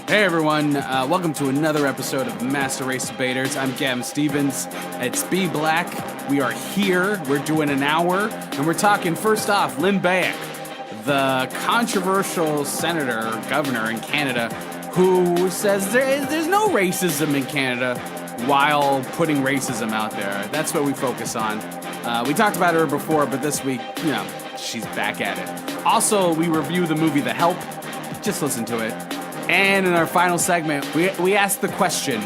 Hey everyone, welcome to another episode of Master Race Debaters. I'm Gavin Stevens. It's B Black. We are here. We're doing an hour, and we're talking first off Lynn Beyak, the controversial governor in Canada, who says there's no racism in Canada while putting racism out there. That's what we focus on. We talked about her before, but this week, she's back at it. Also, we review the movie The Help. Just listen to it. And in our final segment, we ask the question,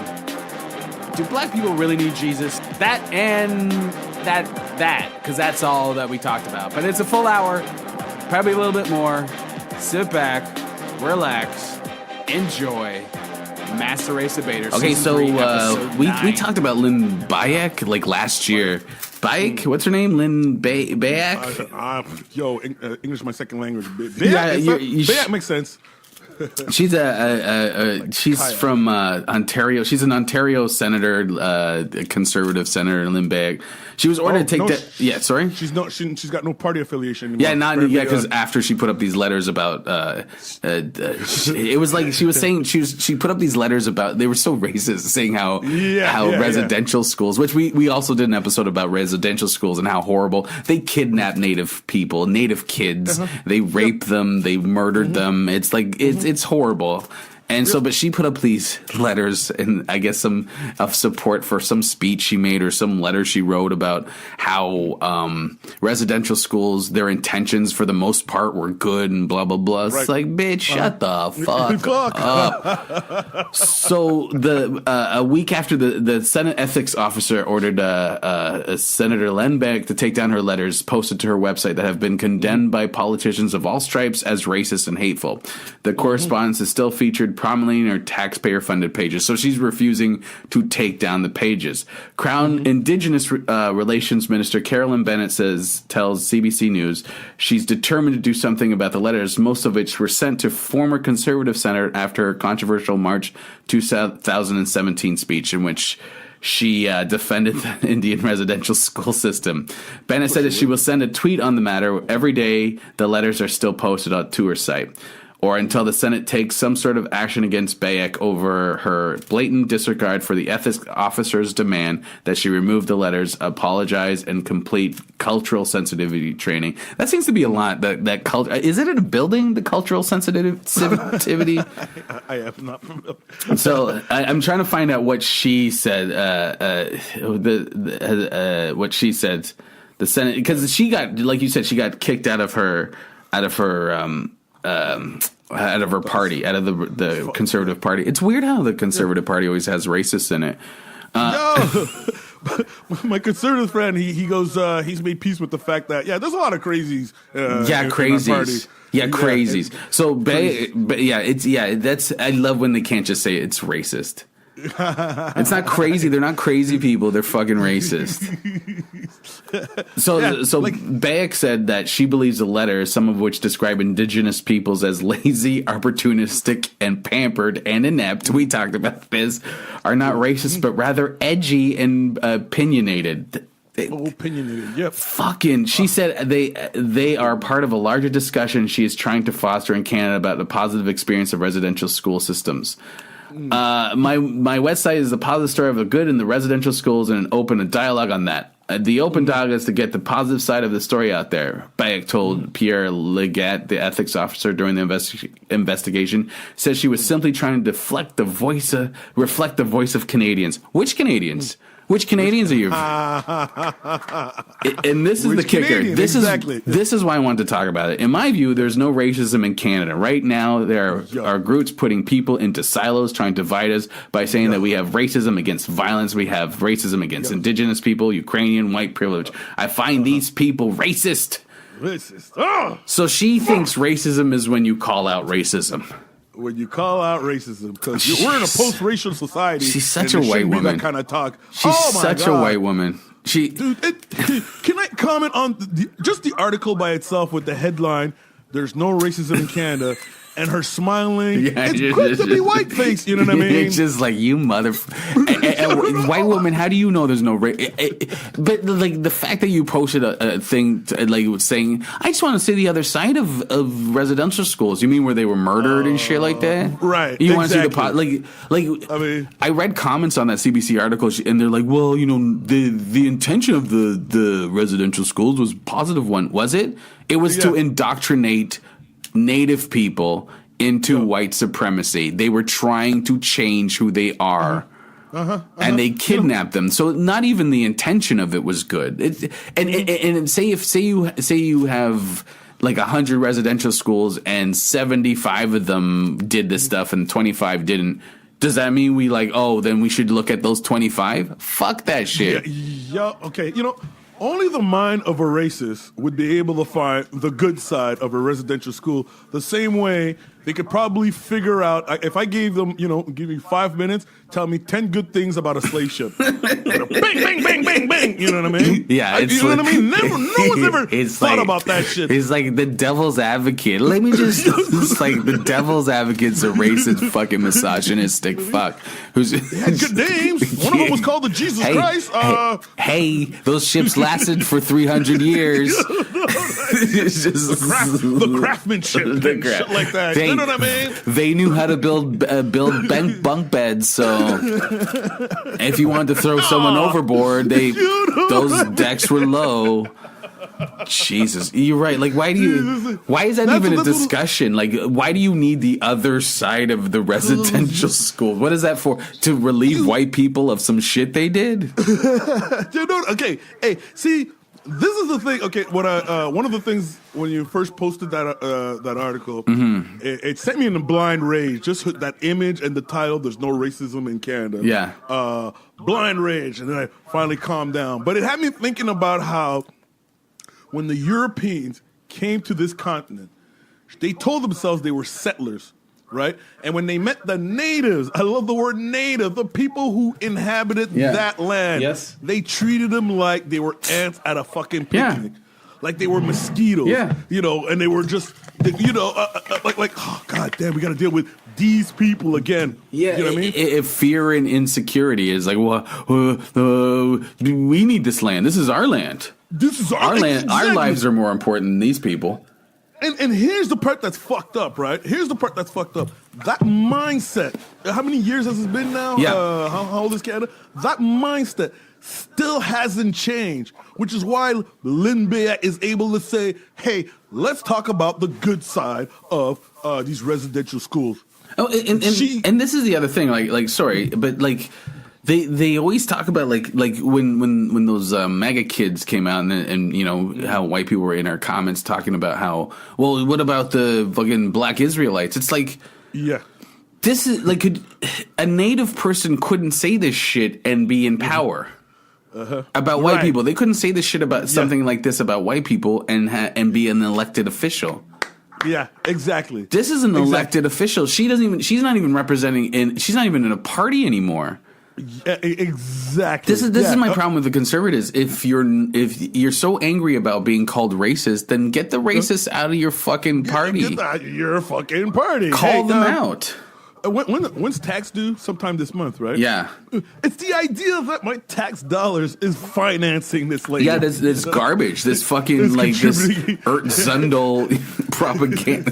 do black people really need Jesus? That, because that's all that we talked about. But it's a full hour, probably a little bit more. Sit back, relax, enjoy. Master Race Debaters. Okay, so we talked talked about Lynn Beyak like last year. Beyak, what's her name? Lynn Beyak? English is my second language. Beyak makes sense. She's she's from Ontario. She's an Ontario senator, a conservative senator, Lynn Beyak. She was ordered to take that. Yeah, sorry. She's got no party affiliation anymore. Because after she put up these letters about, it was like she was saying she put up these letters about, they were so racist, saying how residential schools, which we also did an episode about residential schools and how horrible they kidnap Native people, Native kids, they rape them, they murdered them. It's like it's horrible. And so, but she put up these letters and I guess some of support for some speech she made or some letter she wrote about how residential schools, their intentions for the most part were good and blah, blah, blah. It's like, bitch, shut the fuck up. So a week after the Senate ethics officer ordered Senator Lynn Beyak to take down her letters posted to her website that have been condemned by politicians of all stripes as racist and hateful. The correspondence is still featured prominently in her taxpayer-funded pages, so she's refusing to take down the pages. Crown Indigenous Relations Minister Carolyn Bennett tells CBC News she's determined to do something about the letters, most of which were sent to former Conservative Senator after her controversial March 2017 speech in which she defended the Indian residential school system. Bennett said that she will send a tweet on the matter every day the letters are still posted to her site, or until the Senate takes some sort of action against Beyak over her blatant disregard for the ethics officer's demand that she remove the letters, apologize, and complete cultural sensitivity training. That seems to be a lot. That culture, is it in a building? The cultural sensitivity. I have not. So I'm trying to find out what she said. What she said. The Senate, because she got, like you said, she got kicked out of her party, out of the Conservative Party. It's weird how the Conservative Party always has racists in it. My conservative friend, he goes, he's made peace with the fact that there's a lot of crazies. Crazies. Crazies. So, that's, I love when they can't just say it's racist. It's not crazy. They're not crazy people. They're fucking racist. So Beyak said that she believes the letters, some of which describe Indigenous peoples as lazy, opportunistic, and pampered and inept, we talked about this, are not racist, but rather edgy and opinionated. Opinionated, yep. She said they are part of a larger discussion she is trying to foster in Canada about the positive experience of residential school systems. My website is the positive story of the good in the residential schools and a dialogue on that. The open dialogue is to get the positive side of the story out there. Beyak told Pierre Legat, the ethics officer during the investigation, says she was simply trying to reflect the voice of Canadians. Which Canadians? Which Canadians are you? And this is the kicker. This is why I wanted to talk about it. In my view, there's no racism in Canada. Right now, there are groups putting people into silos, trying to divide us by saying that we have racism against violence. We have racism against Indigenous people, Ukrainian, white privilege. I find these people racist. So she thinks racism is when you call out racism. When you call out racism, because we're in a post-racial society. She's such a white woman. That kind of talk. She's such a white woman. Dude, can I comment on just the article by itself with the headline? There's no racism in Canada. and her smiling. Yeah, it's good to be white face. You know what I mean? It's just like you white woman. How do you know there's no race? But like the fact that you posted a thing like saying, I just want to see the other side of residential schools. You mean where they were murdered and shit like that? Right. You want to see the I mean, I read comments on that CBC article and they're like, well, you know, the intention of the residential schools was a positive one. Was it? It was to indoctrinate Native people into white supremacy. They were trying to change who they are. And they kidnapped them. So not even the intention of it was good. And say you have like 100 residential schools and 75 of them did this stuff and 25 didn't. Does that mean we then we should look at those 25? Fuck that shit. Yeah, okay. You know, only the mind of a racist would be able to find the good side of a residential school the same way they could probably figure out, if I gave them, give you 5 minutes, tell me 10 good things about a slave ship. Bang, bang, bang, bang, bang. You know what I mean? Yeah. You know what I mean? No one's ever thought about that shit. It's like the devil's advocate. Let me just, it's like the devil's advocate's a racist fucking misogynistic fuck. They had good names. One of them was called the Jesus Christ. Hey, those ships lasted for 300 years. The craftsmanship and shit like that. You know what I mean? They knew how to build bunk beds. So if you wanted to throw someone overboard, those decks were low. Jesus, you're right. Like, why is that even a discussion? Like, why do you need the other side of the residential school? What is that for? To relieve white people of some shit they did? Okay. Hey, see, this is the thing. Okay, one of the things when you first posted that article, it sent me in a blind rage. Just that image and the title. There's no racism in Canada. Yeah. Blind rage, and then I finally calmed down. But it had me thinking about how when the Europeans came to this continent, they told themselves they were settlers, right? And when they met the natives, I love the word native, the people who inhabited that land, they treated them like they were ants at a fucking picnic. Like they were mosquitoes, and they were just, like, oh, God damn, we got to deal with these people again. Yeah, you know what I mean? If fear and insecurity is like, well, we need this land. This is our land. This is our land. Exactly. Our lives are more important than these people. And here's the part that's fucked up, right? Here's the part that's fucked up. That mindset, how many years has it been now? Yeah. How old is Canada? That mindset still hasn't changed, which is why Lynn Beyak is able to say, hey, let's talk about the good side of these residential schools. Oh, and this is the other thing, sorry, but they always talk about like when those MAGA kids came out and you know how white people were in our comments talking about how, well, what about the fucking black Israelites? It's like, this is like a native person couldn't say this shit and be in power. About white people. They couldn't say this shit about something like this about white people and be an elected official. Yeah, exactly. This is an elected official. She's not even representing she's not even in a party anymore. Yeah, exactly. This is my problem with the conservatives. If you're so angry about being called racist, then get the racists out of your fucking party. Get out of your fucking party. Call them out. When's tax due? Sometime this month, right? Yeah. It's the idea that my tax dollars is financing this lady. Yeah, this garbage. This fucking this Ert Zundel propaganda.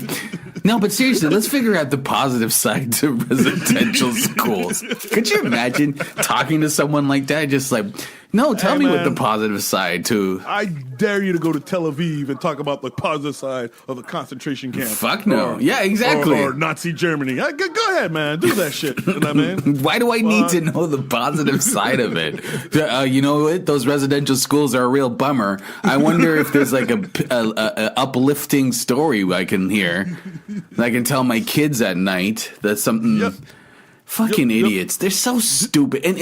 No, but seriously, let's figure out the positive side to residential schools. Could you imagine talking to someone like that? Just like, no, tell me what the positive side to. I dare you to go to Tel Aviv and talk about the positive side of the concentration camp. Fuck no. Yeah, exactly. Or Nazi Germany. Go ahead, man. Do that shit. You know what I mean? Why do I need to know the positive side of it? You know what? Those residential schools are a real bummer. I wonder if there's like a uplifting story I can hear. I can tell my kids at night that something. Yep. Fucking idiots. They're so stupid. And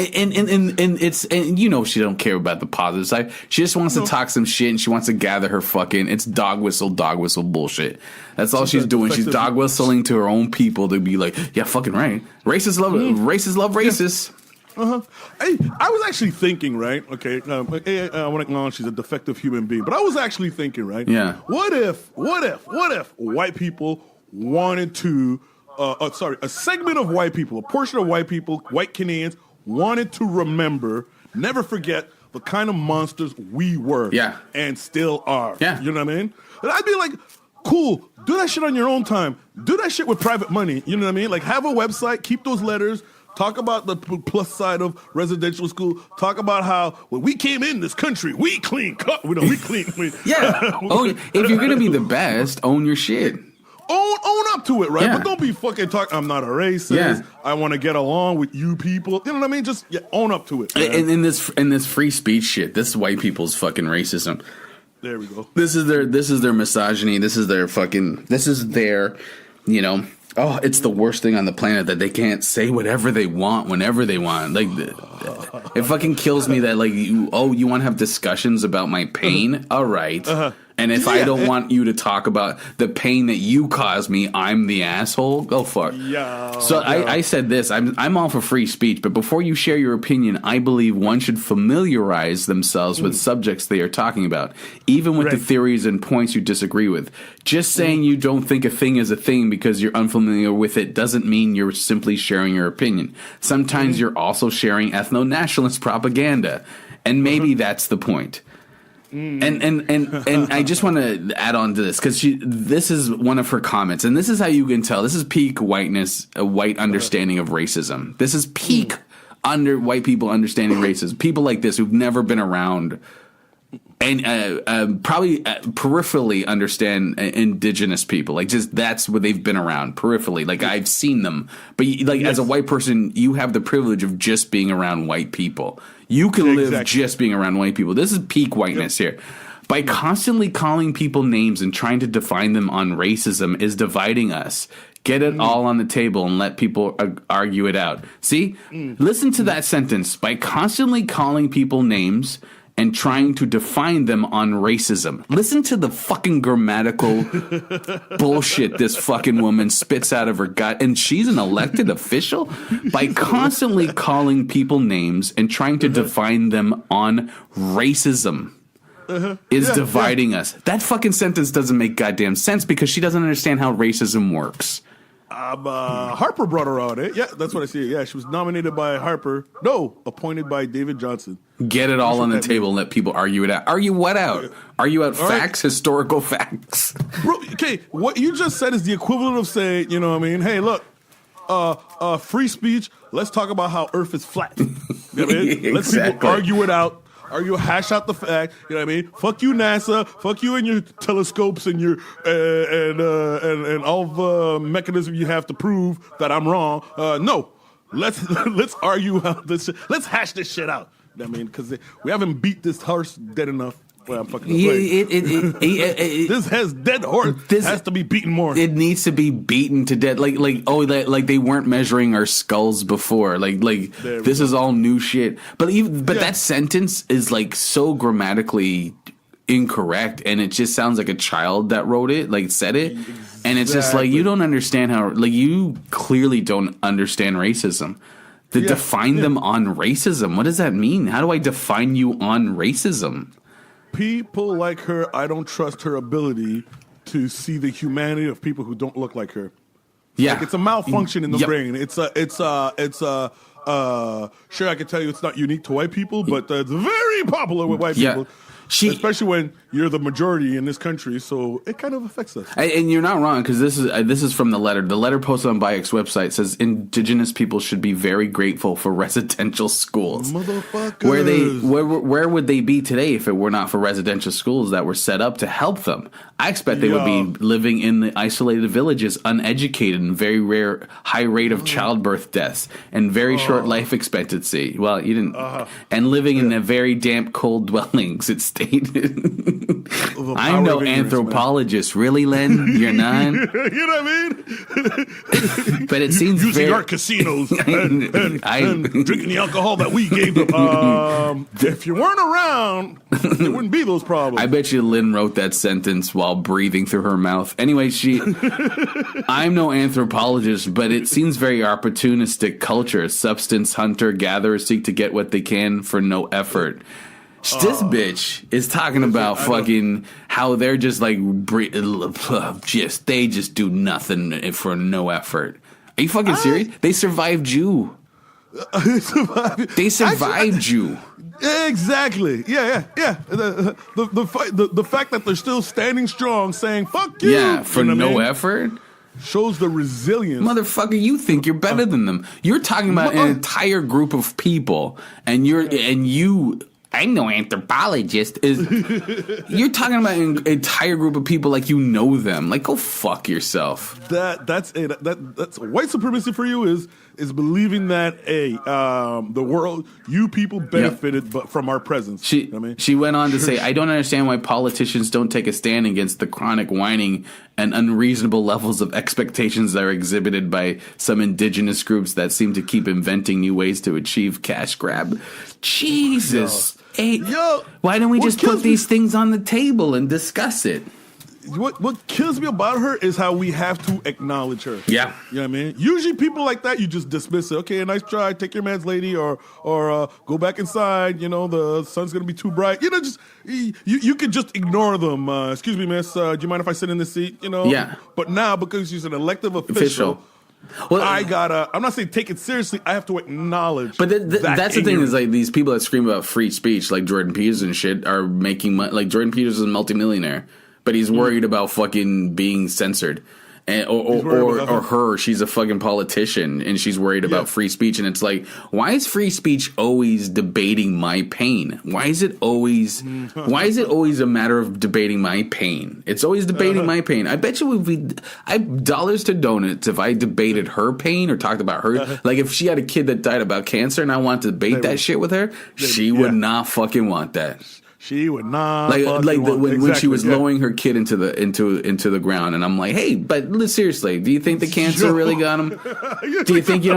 it's you know she don't care about the positive side. She just wants to talk some shit and she wants to gather her fucking dog whistle bullshit. That's all she's doing. She's dog whistling to her own people to be like, yeah, fucking right. Racists love racists. I was actually thinking, right? Okay, I want to acknowledge she's a defective human being, but I was actually thinking, right? Yeah. What if white people wanted to, a segment of white people, a portion of white people, white Canadians, wanted to remember, never forget the kind of monsters we were. Yeah. And still are. Yeah. You know what I mean? And I'd be like, cool, do that shit on your own time. Do that shit with private money. You know what I mean? Like, have a website, keep those letters, talk about the plus side of residential school, talk about how when we came in this country, we clean cut. We clean. Yeah. If you're going to be the best, own your shit. Own up to it, right? Yeah. But don't be fucking talking, I'm not a racist. Yeah. I want to get along with you people. You know what I mean? Just own up to it. And in this free speech shit, this is white people's fucking racism. There we go. This is their misogyny. This is their, you know, oh, it's the worst thing on the planet that they can't say whatever they want whenever they want. Like, it fucking kills me that, like, you want to have discussions about my pain? All right. And if I don't want you to talk about the pain that you caused me, I'm the asshole. Go fuck. Yeah. So I said this. I'm all for free speech, but before you share your opinion, I believe one should familiarize themselves with subjects they are talking about, even with the theories and points you disagree with. Just saying you don't think a thing is a thing because you're unfamiliar with it doesn't mean you're simply sharing your opinion. Sometimes you're also sharing ethno-nationalist propaganda, and maybe that's the point. And I just want to add on to this because this is one of her comments, and this is how you can tell. This is peak whiteness, a white understanding of racism. This is peak white people understanding racism. People like this who've never been around and probably peripherally understand indigenous people. Like, just that's what they've been around peripherally. Like, I've seen them, but as a white person, you have the privilege of just being around white people. You can live just being around white people. This is peak whiteness here. By constantly calling people names and trying to define them on racism is dividing us. Get it all on the table and let people argue it out. See? Listen to that sentence. By constantly calling people names and trying to define them on racism. Listen to the fucking grammatical bullshit this fucking woman spits out of her gut. And she's an elected official? By constantly calling people names and trying to define them on racism is dividing us. That fucking sentence doesn't make goddamn sense because she doesn't understand how racism works. Harper brought her out, eh? Yeah, that's what I see. Yeah, she was nominated by Harper. No, appointed by David Johnson. Get it all on the table and let people argue it out. Argue what out? Argue out facts, historical facts. Bro, okay, what you just said is the equivalent of saying, you know what I mean? Hey, look, free speech, let's talk about how Earth is flat. You know what I mean? Let people argue it out. Hash out the fact, you know what I mean? Fuck you, NASA. Fuck you and your telescopes and your and all the mechanism you have to prove that I'm wrong. No, let's argue out this. Let's hash this shit out. You know what I mean, because we haven't beat this horse dead enough. Well, I'm fucking this has dead horse. This has to be beaten more. It needs to be beaten to death. Like they weren't measuring our skulls before. Like this is all new shit. But that sentence is like so grammatically incorrect, and it just sounds like a child that wrote it, like said it. Exactly. And it's just like you don't understand how. Like you clearly don't understand racism. Define them on racism. What does that mean? How do I define you on racism? People like her, I don't trust her ability to see the humanity of people who don't look like her. Yeah, like it's a malfunction in the brain. Sure, I can tell you it's not unique to white people, but it's very popular with white people. Especially when you're the majority in this country, so it kind of affects us. And you're not wrong, because this is from the letter. The letter posted on Bayak's website says Indigenous people should be very grateful for residential schools. Motherfuckers. Where would they be today if it were not for residential schools that were set up to help them? I expect they would be living in the isolated villages, uneducated, and very high rate of childbirth deaths, and very short life expectancy. Well, you didn't, and living in the very damp, cold dwellings. It's stated. I'm no anthropologist, really, Lynn. You're not. You know what I mean? But it seems using our casinos and drinking the alcohol that we gave them. If you weren't around, there wouldn't be those problems. I bet you Lynn wrote that sentence while breathing through her mouth. Anyway, I'm no anthropologist, but it seems very opportunistic culture. Substance hunter gatherers seek to get what they can for no effort. This bitch is talking about fucking how they're just like they just do nothing for no effort. Are you fucking serious? They survived you. They survived you. Exactly. Yeah. The fact that they're still standing strong, saying "fuck you," yeah, for no effort, shows the resilience. Motherfucker, you think you're better than them? You're talking about an entire group of people, and you. I'm no anthropologist. You're talking about an entire group of people like you know them. Like, go fuck yourself. That's white supremacy for you is believing that the world, you people benefited but from our presence. She went on to say, I don't understand why politicians don't take a stand against the chronic whining and unreasonable levels of expectations that are exhibited by some indigenous groups that seem to keep inventing new ways to achieve cash grab. Jesus. Why don't we just put these things on the table and discuss it? What kills me about her is how we have to acknowledge her. Yeah. You know what I mean? Usually people like that, you just dismiss it. Okay, nice try, take your man's lady, or go back inside, the sun's going to be too bright. You could just ignore them. Excuse me, miss, do you mind if I sit in this seat? Yeah. But now, because she's an elected official. Well, I'm not saying take it seriously. I have to acknowledge. But that's the thing is like these people that scream about free speech, like Jordan Peterson and shit, are making money. Like Jordan Peterson is a multimillionaire, but he's worried about fucking being censored. Or her, she's a fucking politician and she's worried about free speech. And it's like, why is free speech always debating my pain? Why is it always a matter of debating my pain? It's always debating my pain. I bet you I'd dollars to donuts if I debated her pain or talked about her. Like if she had a kid that died about cancer and I wanted to debate that shit with her, she would not fucking want that. She would not. When she was lowering her kid into the ground, and I'm like, hey, but seriously, do you think the cancer really got him? Do you think you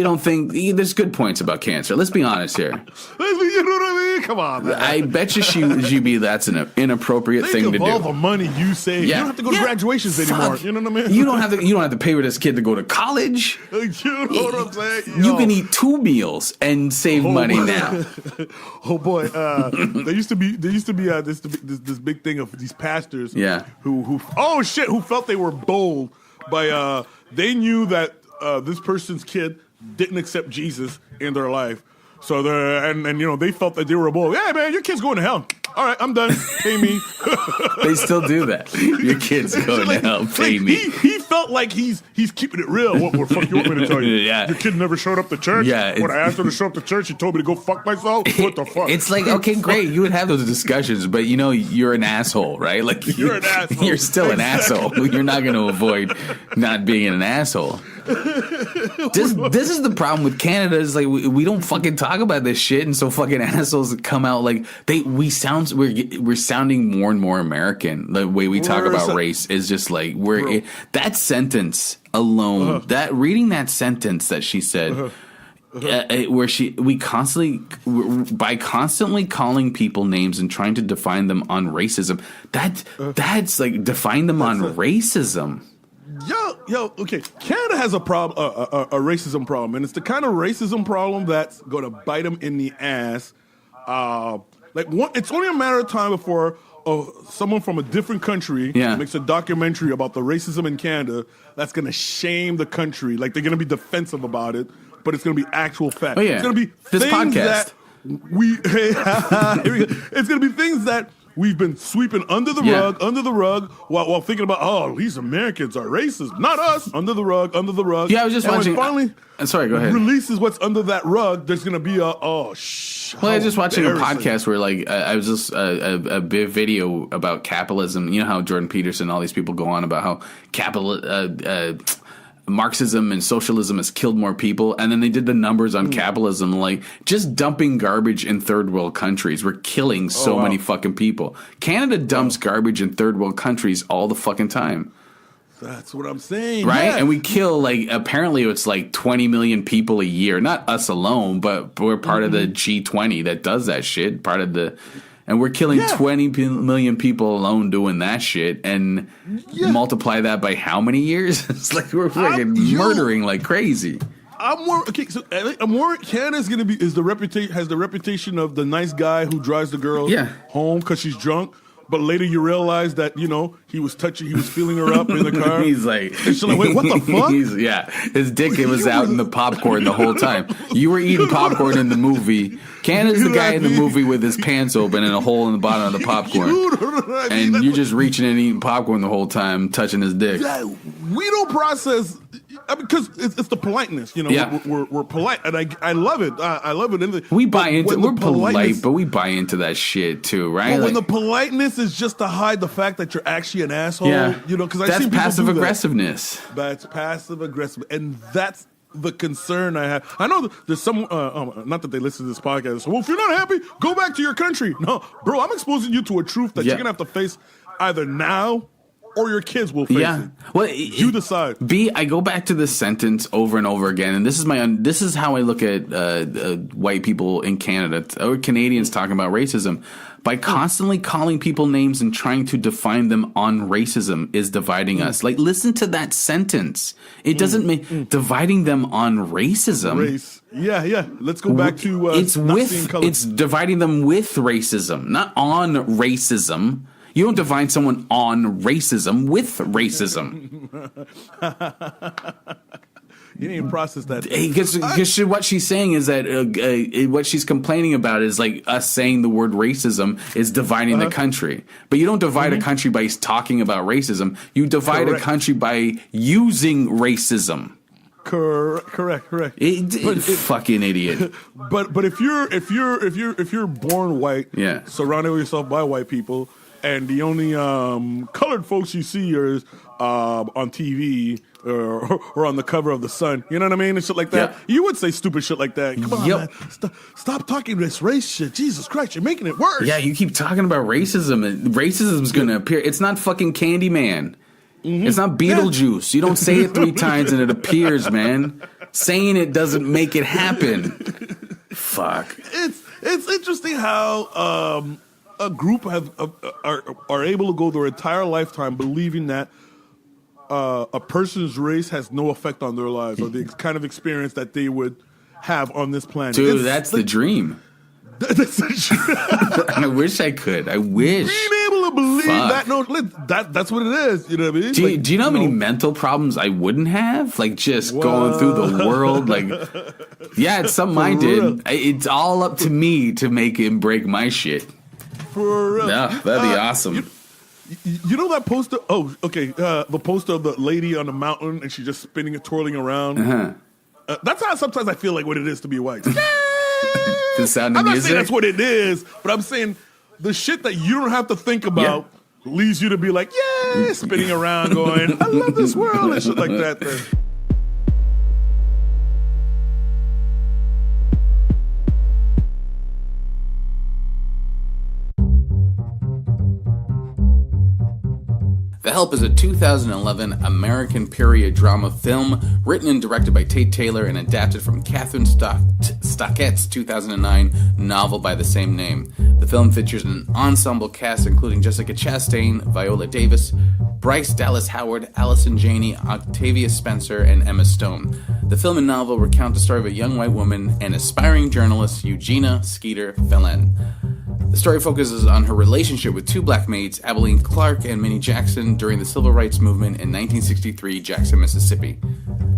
don't think there's good points about cancer? Let's be honest here. You know what I mean? Come on, man. I bet you that's an inappropriate thing to do. All the money you save, you don't have to go to graduations anymore. You know what I mean? You don't have to pay for this kid to go to college. You know what I'm saying? You can eat 2 meals and save money now. Oh boy, there used to be this big thing of these pastors who felt they were bold by they knew that this person's kid didn't accept Jesus in their life, so they felt that they were bold. Yeah, man, your kid's going to hell. All right, I'm done. Pay me. They still do that. Your kid's going to hell. Pay me. He felt like he's keeping it real. What the fuck you want me to tell you? Yeah. Your kid never showed up to church? Yeah. When I asked her to show up to church, she told me to go fuck myself? What the fuck? It's like, okay, great. You would have those discussions, but you're an asshole, right? Like you're an asshole. You're still an asshole. You're not going to avoid not being an asshole. This is the problem with Canada is like we don't fucking talk about this shit, and so fucking assholes come out like we're sounding more and more American. The way we talk about race is just like that sentence alone, that reading that sentence that she said. By constantly calling people names and trying to define them on racism, that's like define them on racism. Yo, okay. Canada has a problem, a racism problem, and it's the kind of racism problem that's going to bite them in the ass. It's only a matter of time before someone from a different country makes a documentary about the racism in Canada that's going to shame the country. Like they're going to be defensive about it, but it's going to be actual fact. Oh, yeah. It's going to be this things podcast. It's going to be things that we've been sweeping under the rug, while thinking about, these Americans are racist. Not us. Under the rug. Yeah, I was just watching. Finally, sorry, go ahead. Releases what's under that rug. There's going to be Well, I was just watching a podcast where, I was just a big video about capitalism. You know how Jordan Peterson and all these people go on about how Marxism and socialism has killed more people, and then they did the numbers on capitalism, like just dumping garbage in third world countries. We're killing so many fucking people. Canada dumps garbage in third world countries all the fucking time. That's what I'm saying, right? Yeah. And we kill apparently it's 20 million people a year. Not us alone, but we're part of the G20 that does that shit. And we're killing 20 million people alone doing that shit, and multiply that by how many years? It's like we're fucking murdering like crazy. I'm more okay. So I'm more. Canada's gonna be has the reputation of the nice guy who drives the girl home because she's drunk. But later you realize that, he was feeling her up in the car. He's like, and she's like, wait, what the fuck? His dick was out in the popcorn the whole time. You were eating popcorn in the movie. Canada's the guy in the movie with his pants open and a hole in the bottom of the popcorn. And you're just reaching and eating popcorn the whole time, touching his dick. Yeah, we don't process, because it's the politeness, we're polite, and I love it. I love it. We're polite, but we buy into that shit too, right? But when the politeness is just to hide the fact that you're actually an asshole, because that's passive aggressiveness. That's passive aggressive, and that's the concern I have. I know there's some, not that they listen to this podcast. So, well, if you're not happy, go back to your country. No, bro, I'm exposing you to a truth that you're gonna have to face either now or your kids will face it. Well, you decide. I go back to this sentence over and over again, and this is how I look at white people in Canada or Canadians talking about racism. By constantly calling people names and trying to define them on racism is dividing us. Like, listen to that sentence. It doesn't mean dividing them on racism. Race. Yeah. Let's go back to it's dividing them with racism, not on racism. You don't divide someone on racism with racism. You didn't even process that. Because what she's saying is that what she's complaining about is like us saying the word racism is dividing the country. But you don't divide a country by talking about racism. You divide a country by using racism. Correct. Fucking idiot. But if you're born white, surrounded with yourself by white people, and the only colored folks you see are on TV or on the cover of the Sun, you know what I mean, and shit like that. You would say stupid shit like that. Come on, man. Stop talking this race shit. Jesus Christ, you're making it worse. Yeah, you keep talking about racism, and racism's gonna appear. It's not fucking Candyman. It's not Beetlejuice. You don't say it 3 times and it appears, man. Saying it doesn't make it happen. Fuck. It's interesting how a group are able to go their entire lifetime believing that a person's race has no effect on their lives or the kind of experience that they would have on this planet. Dude, that's the dream. That's the dream. I wish I could. I wish. Being able to believe that, that's what it is. You know what I mean? Do you know how many mental problems I wouldn't have? Like just going through the world. Like, it's something I did. It's all up to me to make and break my shit. For real. Yeah, that'd be awesome. You know that poster? Oh, okay. The poster of the lady on the mountain and she's just spinning and twirling around. That's how sometimes I feel like what it is to be white. The sound of I'm not music? saying that's what it is, but I'm saying the shit that you don't have to think about leads you to be like, spinning around going, I love this world and shit like that. The Help is a 2011 American period drama film written and directed by Tate Taylor and adapted from Catherine Stockett's 2009 novel by the same name. The film features an ensemble cast including Jessica Chastain, Viola Davis, Bryce Dallas Howard, Allison Janney, Octavia Spencer, and Emma Stone. The film and novel recount the story of a young white woman and aspiring journalist, Eugenia Skeeter Phelan. The story focuses on her relationship with 2 black maids, Abilene Clark and Minnie Jackson, during the Civil Rights Movement in 1963 Jackson, Mississippi.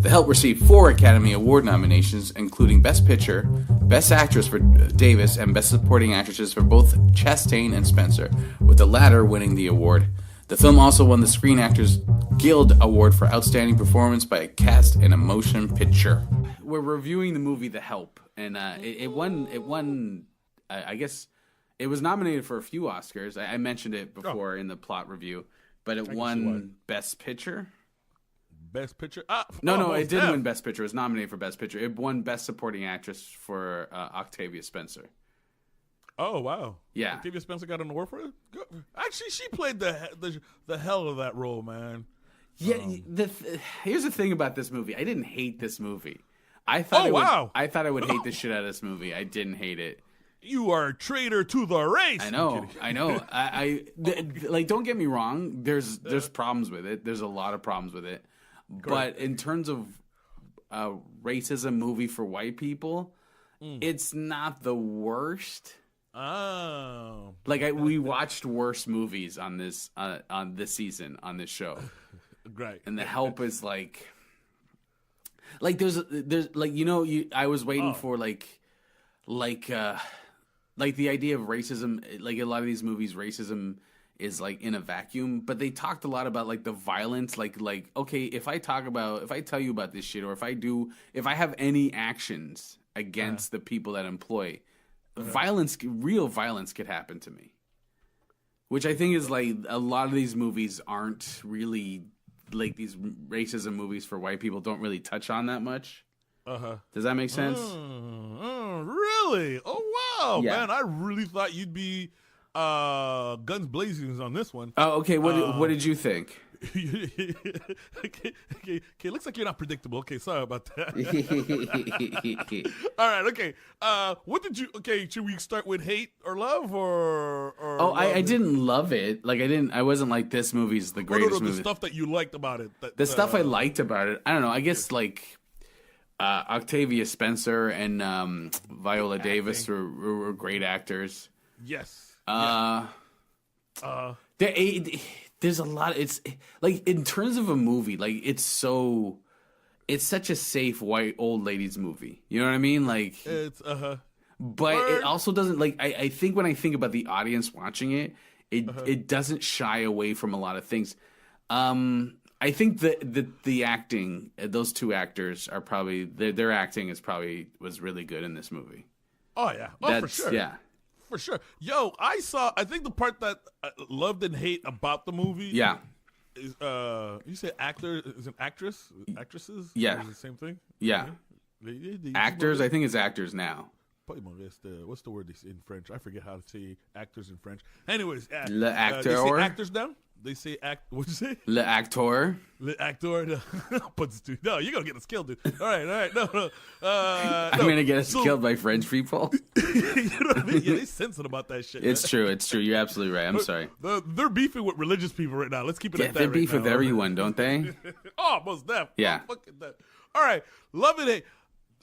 The Help received 4 Academy Award nominations, including Best Picture, Best Actress for Davis, and Best Supporting Actresses for both Chastain and Spencer, with the latter winning the award. The film also won the Screen Actors Guild Award for Outstanding Performance by a Cast in a Motion Picture. We're reviewing the movie The Help, and it won, I guess... It was nominated for a few Oscars. I mentioned it before in the plot review, but it won Best Picture. Best Picture? No, it didn't win Best Picture. It was nominated for Best Picture. It won Best Supporting Actress for Octavia Spencer. Oh, wow. Yeah. Octavia Spencer got an award for it? Actually, she played the hell of that role, man. Yeah, here's the thing about this movie. I didn't hate this movie. I thought I would hate the shit out of this movie. I didn't hate it. You are a traitor to the race. I know. Like, don't get me wrong. There's problems with it. There's a lot of problems with it. But in terms of a racism movie for white people, it's not the worst. Oh, Like we watched worse movies on this season on this show, right. and The Help is like there's like I was waiting for like the idea of racism. Like a lot of these movies, racism is like in a vacuum, but they talked a lot about like the violence. Like okay, if I tell you about this shit, or if I have any actions against the people that employ. Real violence could happen to me, which I think is like a lot of these movies aren't really like these racism movies for white people don't really touch on that much. Does that make sense? Really? Oh wow, man! I really thought you'd be guns blazing on this one. Oh, okay. What did you think? Okay. Looks like you're not predictable. Okay, sorry about that. All right. Okay. What did you? Okay, should we start with hate or love or? I didn't love it. Like I wasn't like this movie's the greatest movie. The stuff that you liked about it. The stuff I liked about it. I don't know. I guess like Octavia Spencer and Viola Davis were great actors. Yes. There's a lot. It's like in terms of a movie, like it's such a safe white old ladies movie. You know what I mean? Like it's but it also doesn't like. I think when I think about the audience watching it, it doesn't shy away from a lot of things. I think the acting, those two actors are probably their acting was really good in this movie. Oh yeah, for sure. Yeah. For sure. Yo, I think the part that I loved and hate about the movie is you say actor is an actress? Actresses? Yeah. Is it the same thing? Yeah. Actors, I think it's actors now. What's the word they say in French? I forget how to say actors in French. Anyways, Le acteur. They say actors now? They say what'd you say? Le acteur. Le acteur. No, you're gonna get us killed, dude. All right. No. I'm gonna get us killed by French people. You know what I mean? Yeah, they sensitive about that shit. It's true. You're absolutely right. I'm sorry. They're beefing with religious people right now. Let's keep it at that. They beef with everyone, don't they? Oh, most definitely. Yeah. Fucking that. All right, love it.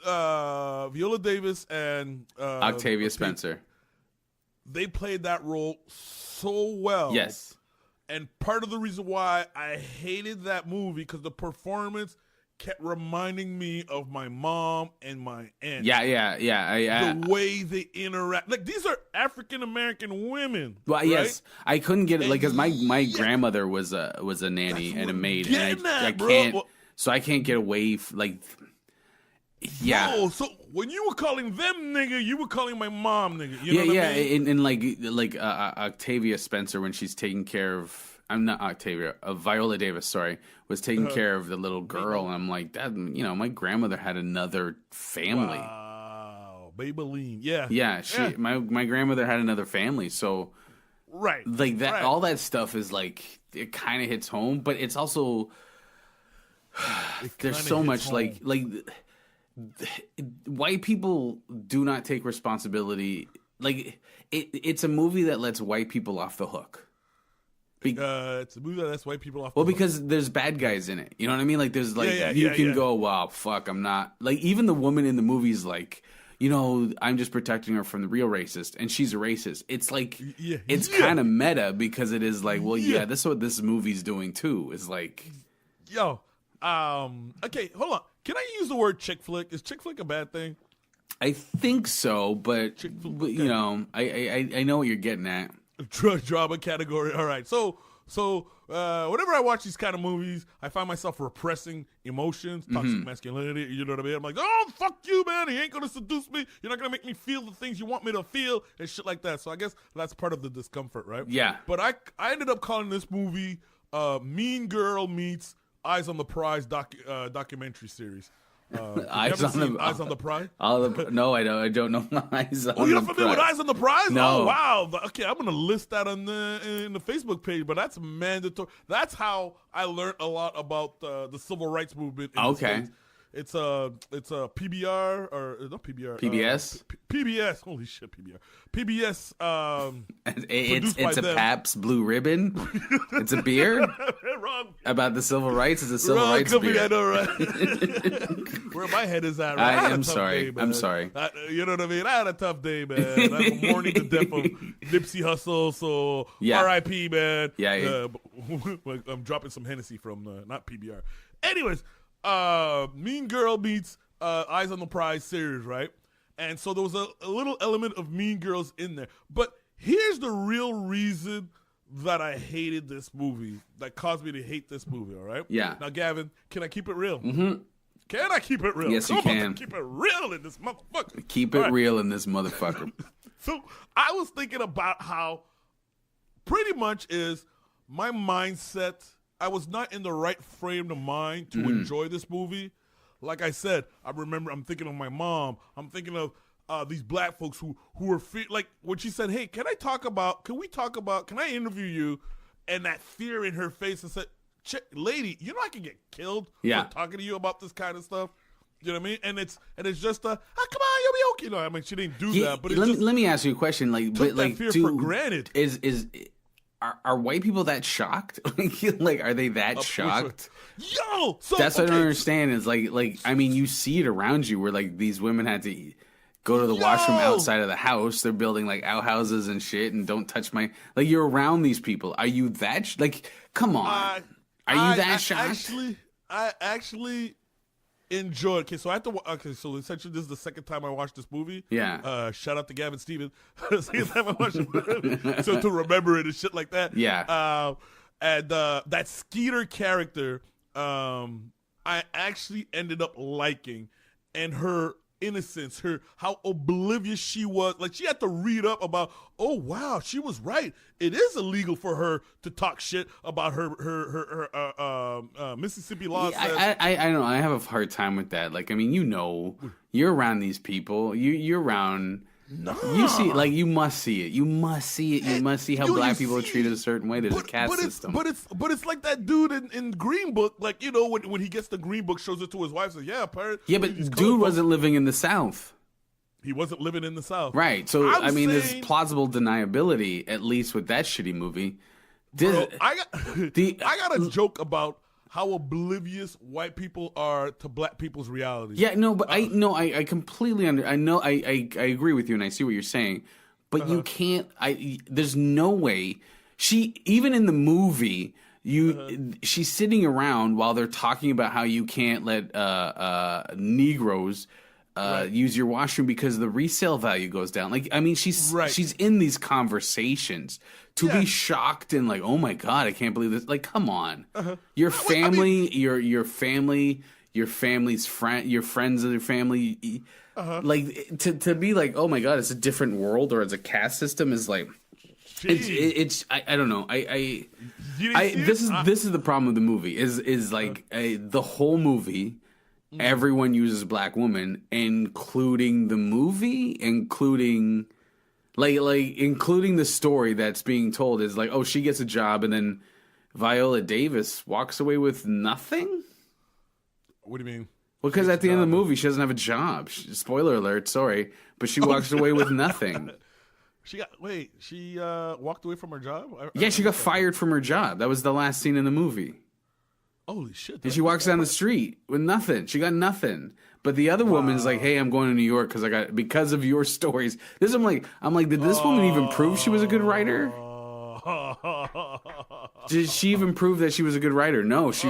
Viola Davis and Octavia Spencer. They played that role so well. Yes. And part of the reason why I hated that movie because the performance kept reminding me of my mom and my aunt. Yeah. The way they interact, like these are African American women. Well, right? yes, I couldn't get it, like, because my grandmother was a nanny and a maid, and I can't, so I can't get away like. Yeah. Oh, so when you were calling them nigga, you were calling my mom nigga. You know what I mean? And like Octavia Spencer when she's taking care of, I'm not Octavia, Viola Davis, sorry, was taking care of the little girl, and I'm like, that, my grandmother had another family. Wow, Maybelline, yeah. Yeah, my grandmother had another family, so right, like that, right. all that stuff is like it kind of hits home, but it's also there's so much home. like. White people do not take responsibility. Like it's a movie that lets white people off the hook. It's a movie that lets white people off. Well, because there's bad guys in it. You know what I mean? Like there's like you can go, wow, fuck, I'm not. Like even the woman in the movie's like, I'm just protecting her from the real racist, and she's a racist. It's like it's kind of meta because it is like, well, this is what this movie's doing too. Is like, yo, okay, hold on. Can I use the word chick flick? Is chick flick a bad thing? I think so, but I know what you're getting at. Drama category. All right. So whenever I watch these kind of movies, I find myself repressing emotions, toxic masculinity. You know what I mean? I'm like, oh, fuck you, man. He ain't going to seduce me. You're not going to make me feel the things you want me to feel and shit like that. So I guess that's part of the discomfort, right? Yeah. But I ended up calling this movie Mean Girl meets Eyes on the Prize documentary series. Eyes on the Prize? No, I don't know Eyes on the Prize. Oh, you're not familiar with Eyes on the Prize? No. Oh, wow. Okay, I'm going to list that in the Facebook page, but that's mandatory. That's how I learned a lot about the civil rights movement. Okay. it's a PBR or not PBR. PBS? PBS. Holy shit, PBR. PBS. It's a Pabst Blue Ribbon. It's a beer. Wrong. About the civil rights. It's a civil Wrong rights company, beer. I know, right? Where my head is at. Right? I had a I'm tough sorry. day, I'm man. sorry. You know what I mean? I had a tough day, man. I'm mourning the death of Nipsey Hussle, so Yeah. R.I.P. man. Yeah. I'm dropping some Hennessy from not PBR. Anyways, Mean Girl meets Eyes on the Prize series, right? And so there was a little element of Mean Girls in there. But here's the real reason that I hated this movie, that caused me to hate this movie, all right? Yeah. Now, Gavin, can I keep it real? Mm-hmm. Can I keep it real? Yes, you Come on, can. keep it real in this motherfucker. Keep it real in this motherfucker. So I was thinking about how pretty much is my mindset. I was not in the right frame of mind to enjoy this movie. Like I said, I'm thinking of my mom. I'm thinking of these black folks who were like when she said, "Hey, can I interview you?" And that fear in her face and said, "Lady, you know I can get killed for talking to you about this kind of stuff." You know what I mean? And it's just come on, you'll be okay. You know, I mean, she didn't do that, but let me ask you a question. Like, took that fear for granted. Are white people that shocked? Like, are they that shocked? Yo, so that's what I don't understand. Is like, I mean, you see it around you where like these women had to go to the washroom outside of the house. They're building like outhouses and shit, and don't touch my. Like, you're around these people. Are you that? Like, come on. Are you that shocked? I actually enjoyed. Okay, so I have to. Okay, so essentially, this is the second time I watched this movie. Yeah. Shout out to Gavin Stevens. Second time I watched it, so to remember it and shit like that. Yeah. And that Skeeter character, I actually ended up liking, and her innocence, how oblivious she was. Like, she had to read up about, oh wow, she was right. It is illegal for her to talk shit about her Mississippi law says. I know. I have a hard time with that. Like, I mean, you're around these people. You're around. No. You see, like, you must see it. You must see it. You must see how black people are treated a certain way. There's a caste system. But it's like that dude in Green Book. Like, you know, when he gets the Green Book, shows it to his wife, says, "Yeah, apparently." Yeah, but dude wasn't living in the South. He wasn't living in the South, right? So I mean, there's plausible deniability, at least with that shitty movie. I got a joke about how oblivious white people are to black people's reality. Yeah, no, but I completely I agree with you, and I see what you're saying. But you can't. There's no way. Even in the movie, she's sitting around while they're talking about how you can't let Negroes use your washroom because the resale value goes down. Like, I mean, she's in these conversations to be shocked and like, oh my God, I can't believe this. Like, come on, your family, your family, your family's friend, your friends of your family, like to be like, oh my God, it's a different world or it's a caste system is like, it's I don't know. This is the problem with the movie is like the whole movie. Everyone uses black woman, including the movie, including the story that's being told is like, oh, she gets a job and then Viola Davis walks away with nothing. What do you mean? Well, because at the end of the movie, she doesn't have a job. Spoiler alert, sorry, but she walks away with nothing. She walked away from her job? She got fired from her job. That was the last scene in the movie. Holy shit. And she walks down the street with nothing. She got nothing. But the other woman's like, hey, I'm going to New York because of your stories. I'm like, did this woman even prove she was a good writer? Did she even prove that she was a good writer? No, she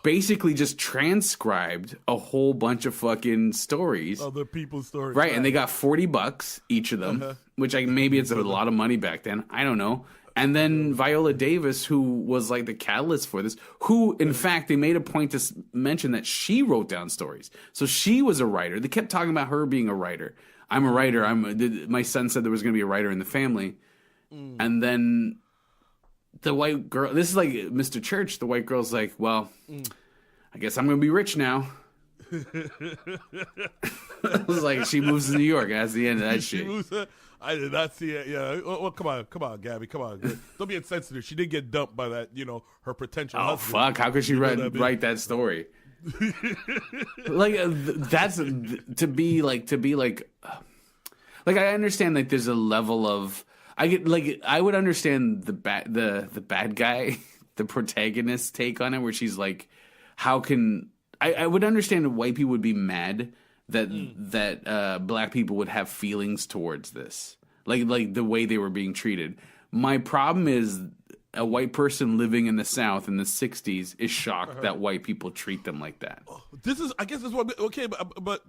basically just transcribed a whole bunch of fucking stories. Other people's stories. Right, and they got $40 each of them, which maybe it's a lot of money back then. I don't know. And then Viola Davis, who was like the catalyst for this, who, in fact, they made a point to mention that she wrote down stories. So she was a writer. They kept talking about her being a writer. I'm a writer. My son said there was going to be a writer in the family. And then the white girl, this is like Mr. Church, the white girl's like, well, I guess I'm going to be rich now. It was like she moves to New York. That's the end of that shit. I did not see it. Yeah. Well, come on, Gabby. Come on. Don't be insensitive. She did get dumped by that, her potential husband. Fuck. How could she write that story? Like that's like I understand like there's a level of I would understand the bad guy the protagonist take on it where she's like how can I would understand white people would be mad that black people would have feelings towards this like the way they were being treated. My problem is a white person living in the South in the 60s is shocked that white people treat them like that. I guess this is what, okay, but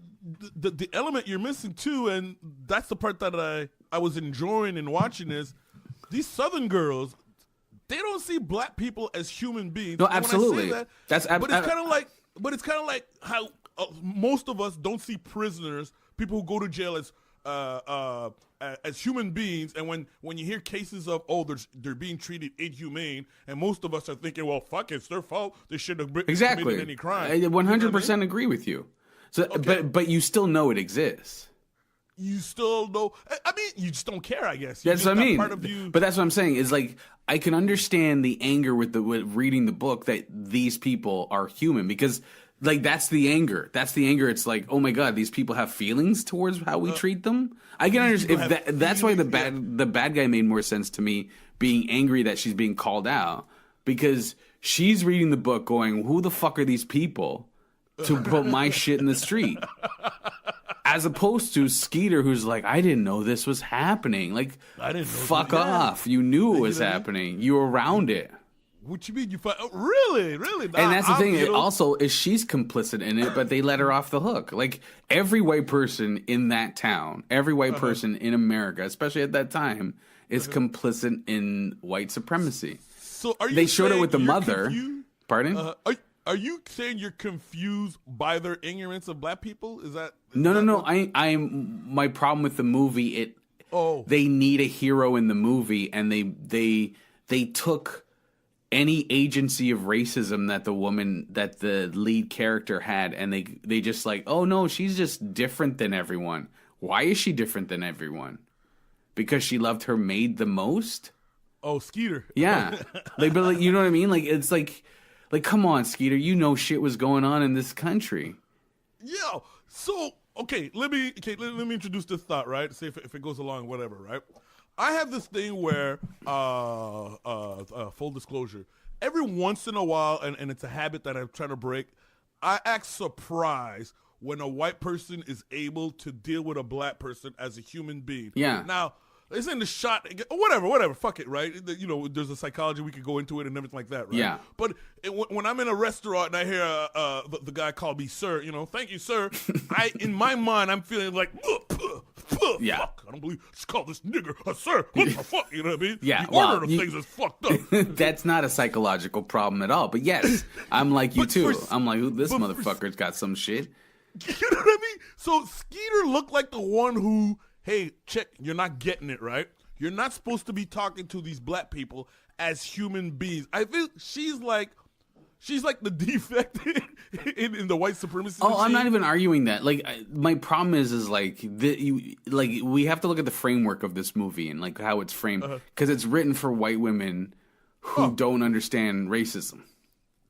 the element you're missing too, and that's the part that I was enjoying in watching is these Southern girls, they don't see black people as human beings. No, absolutely. But it's kind of like how most of us don't see prisoners, people who go to jail as human beings, and when you hear cases of they're being treated inhumane, and most of us are thinking, well, fuck, it's their fault. They shouldn't have committed any crime. I 100% agree with you. So, okay. but you still know it exists. You still know. I mean, you just don't care. I guess that's what I mean. Part of you. But that's what I'm saying is like I can understand the anger with reading the book that these people are human because. Like that's the anger. It's like, oh my god, these people have feelings towards how we treat them. I can understand if that's why the bad guy made more sense to me, being angry that she's being called out because she's reading the book, going, "Who the fuck are these people to put my shit in the street?" As opposed to Skeeter, who's like, "I didn't know this was happening." Like, I didn't know fuck off. You knew it was happening. You were around it. What you mean? You find really? Nah, and that's the thing. It also is she's complicit in it, but they let her off the hook. Like every white person in that town, every white person in America, especially at that time, is complicit in white supremacy. So are you? They showed it with the mother. Confused? Pardon? Are you saying you're confused by their ignorance of black people? Is that no? I'm my problem with the movie. They need a hero in the movie, and they took any agency of racism that the lead character had, and they just like, oh no, she's just different than everyone. Why is she different than everyone? Because she loved her maid the most? Oh, Skeeter. Yeah. But you know what I mean? Like it's like come on, Skeeter, you know shit was going on in this country. Yeah. So let me introduce this thought, right? See if it goes along, whatever, right? I have this thing where, full disclosure, every once in a while, and it's a habit that I'm trying to break, I act surprised when a white person is able to deal with a black person as a human being. Yeah. Now, it's in the shot, whatever, fuck it, right? You know, there's a psychology, we could go into it and everything like that, right? Yeah. But when I'm in a restaurant and I hear the guy call me sir, thank you, sir, in my mind, I'm feeling like, yeah. Fuck, I don't believe, just call this nigger a sir, what the fuck, you know what I mean? Yeah. The order of things is fucked up. That's not a psychological problem at all, but yes, I'm like you too. I'm like, this motherfucker's got some shit. You know what I mean? So Skeeter looked like the one who, hey, check, you're not getting it, right? You're not supposed to be talking to these black people as human beings. I feel she's like the defect in the white supremacy. Oh, I'm not even arguing that. Like, my problem is like we have to look at the framework of this movie and like how it's framed because it's written for white women who don't understand racism.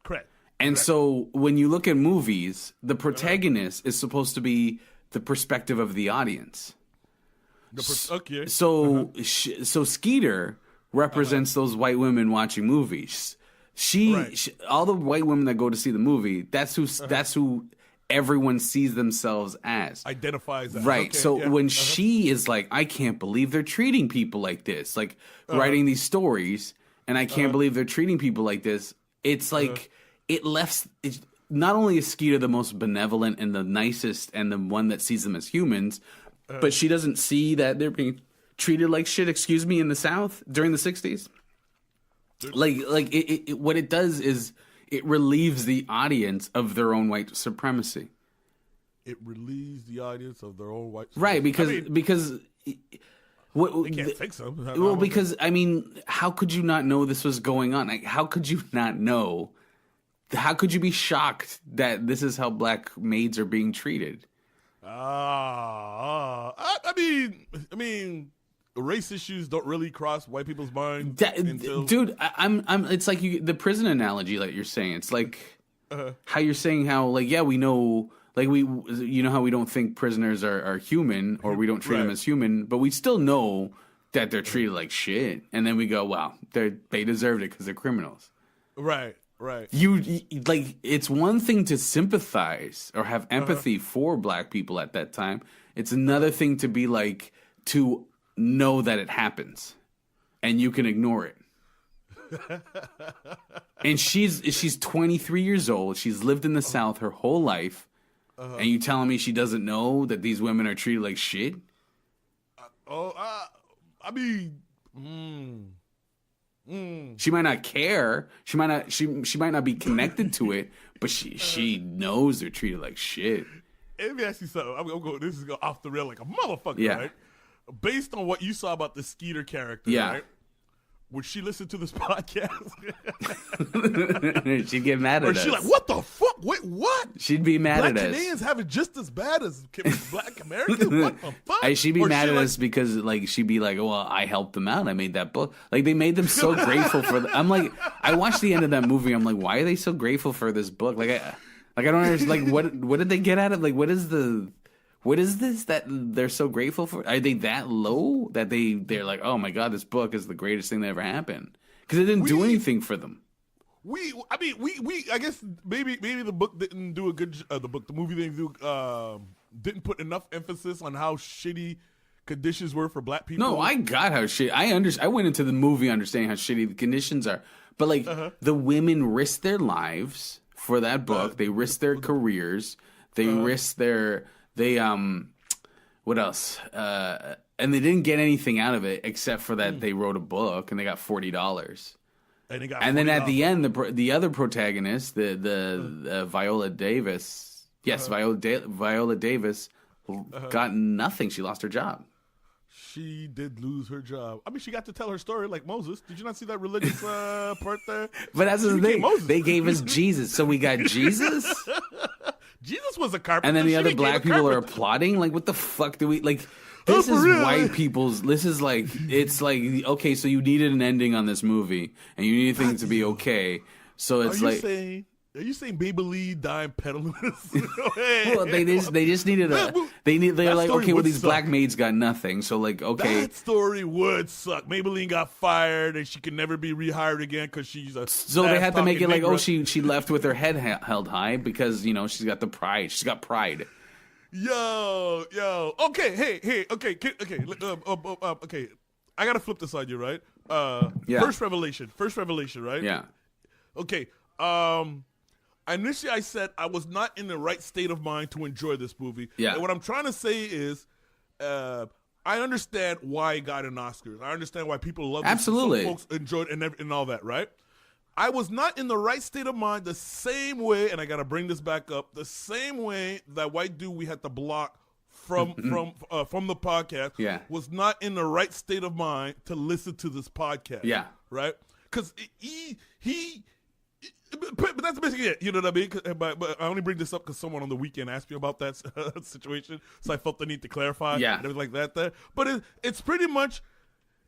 Correct. And so when you look at movies, the protagonist is supposed to be the perspective of the audience. Okay. So Skeeter represents those white women watching movies. She all the white women that go to see the movie, that's who everyone sees themselves as. Identifies as. Right. Okay, so when she is like, I can't believe they're treating people like this, like writing these stories, and I can't believe they're treating people like this, it's like it's not only is Skeeter the most benevolent and the nicest and the one that sees them as humans, but she doesn't see that they're being treated like shit, in the South during the 60s. Like what it does is it relieves the audience of their own white supremacy. It relieves the audience of their own white supremacy. Right, because they can't fix them. Well, because I mean, how could you not know this was going on? Like, how could you not know? How could you be shocked that this is how black maids are being treated? I mean, race issues don't really cross white people's minds. Dude, I'm. It's like the prison analogy that you're saying. It's like how you're saying how like we know like how we don't think prisoners are human or we don't treat them as human, but we still know that they're treated like shit, and then we go, well, they deserved it because they're criminals. Right. Right. You like it's one thing to sympathize or have empathy for black people at that time. It's another thing to be like to know that it happens and you can ignore it. And she's 23 years old. She's lived in the South her whole life. And you telling me she doesn't know that these women are treated like shit? I mean, She might not care. She might not be connected to it, but she knows they're treated like shit. Let me ask you something. I'm going. This is going off the rail like a motherfucker, right? Based on what you saw about the Skeeter character, right? Would she listen to this podcast? She'd get mad at us. Or she's like, what the fuck? Wait, what? She'd be mad Black at us. Canadians have it just as bad as Black Americans? What the fuck? She'd be mad at us because, like, she'd be like, well, I helped them out. I made that book. Like, they made them so grateful for I'm like, I watched the end of that movie. I'm like, why are they so grateful for this book? I don't understand. Like, what did they get out of? Like, what is this that they're so grateful for? Are they that low that they're like, oh my god, this book is the greatest thing that ever happened? Because it didn't do anything for them. I guess maybe the book didn't do a good. The movie didn't put enough emphasis on how shitty conditions were for black people. No, I got how shitty. I went into the movie understanding how shitty the conditions are, but like the women risked their lives for that book. They risked their careers. They risked their. What else? And they didn't get anything out of it except for that they wrote a book and they got $40. And then at the end, the other protagonist, the Viola Davis, Viola Davis got nothing. She lost her job. She did lose her job. I mean, she got to tell her story like Moses. Did you not see that religious part there? But that's the thing. They gave us Jesus, so we got Jesus. Jesus was a carpenter. And then the other black people are applauding. Like, what the fuck do we like? This is white people's. This is like it's like okay. So you needed an ending on this movie, and you needed things to be okay. So it's like. Are you saying Maybelline dying peddling? Well, they just needed they're like okay, well these black maids got nothing, so like okay, that story would suck. Maybelline got fired and she can never be rehired again because she's a. So they had to make it like oh she left with her head held high because she's got the pride. She's got pride. Yo, okay, hey, okay. Okay. I gotta flip this on you, right? First revelation, right? Yeah. Okay. Initially, I said I was not in the right state of mind to enjoy this movie. Yeah. And what I'm trying to say is, I understand why it got an Oscar. I understand why people love it. Absolutely. Some folks enjoyed it and all that, right? I was not in the right state of mind the same way, and I got to bring this back up, the same way that white dude we had to block from the podcast was not in the right state of mind to listen to this podcast. Yeah. Right? Because he but that's basically it. You know what I mean? But I only bring this up because someone on the weekend asked me about that situation, so I felt the need to clarify. Yeah, and everything like that. There, but it's pretty much.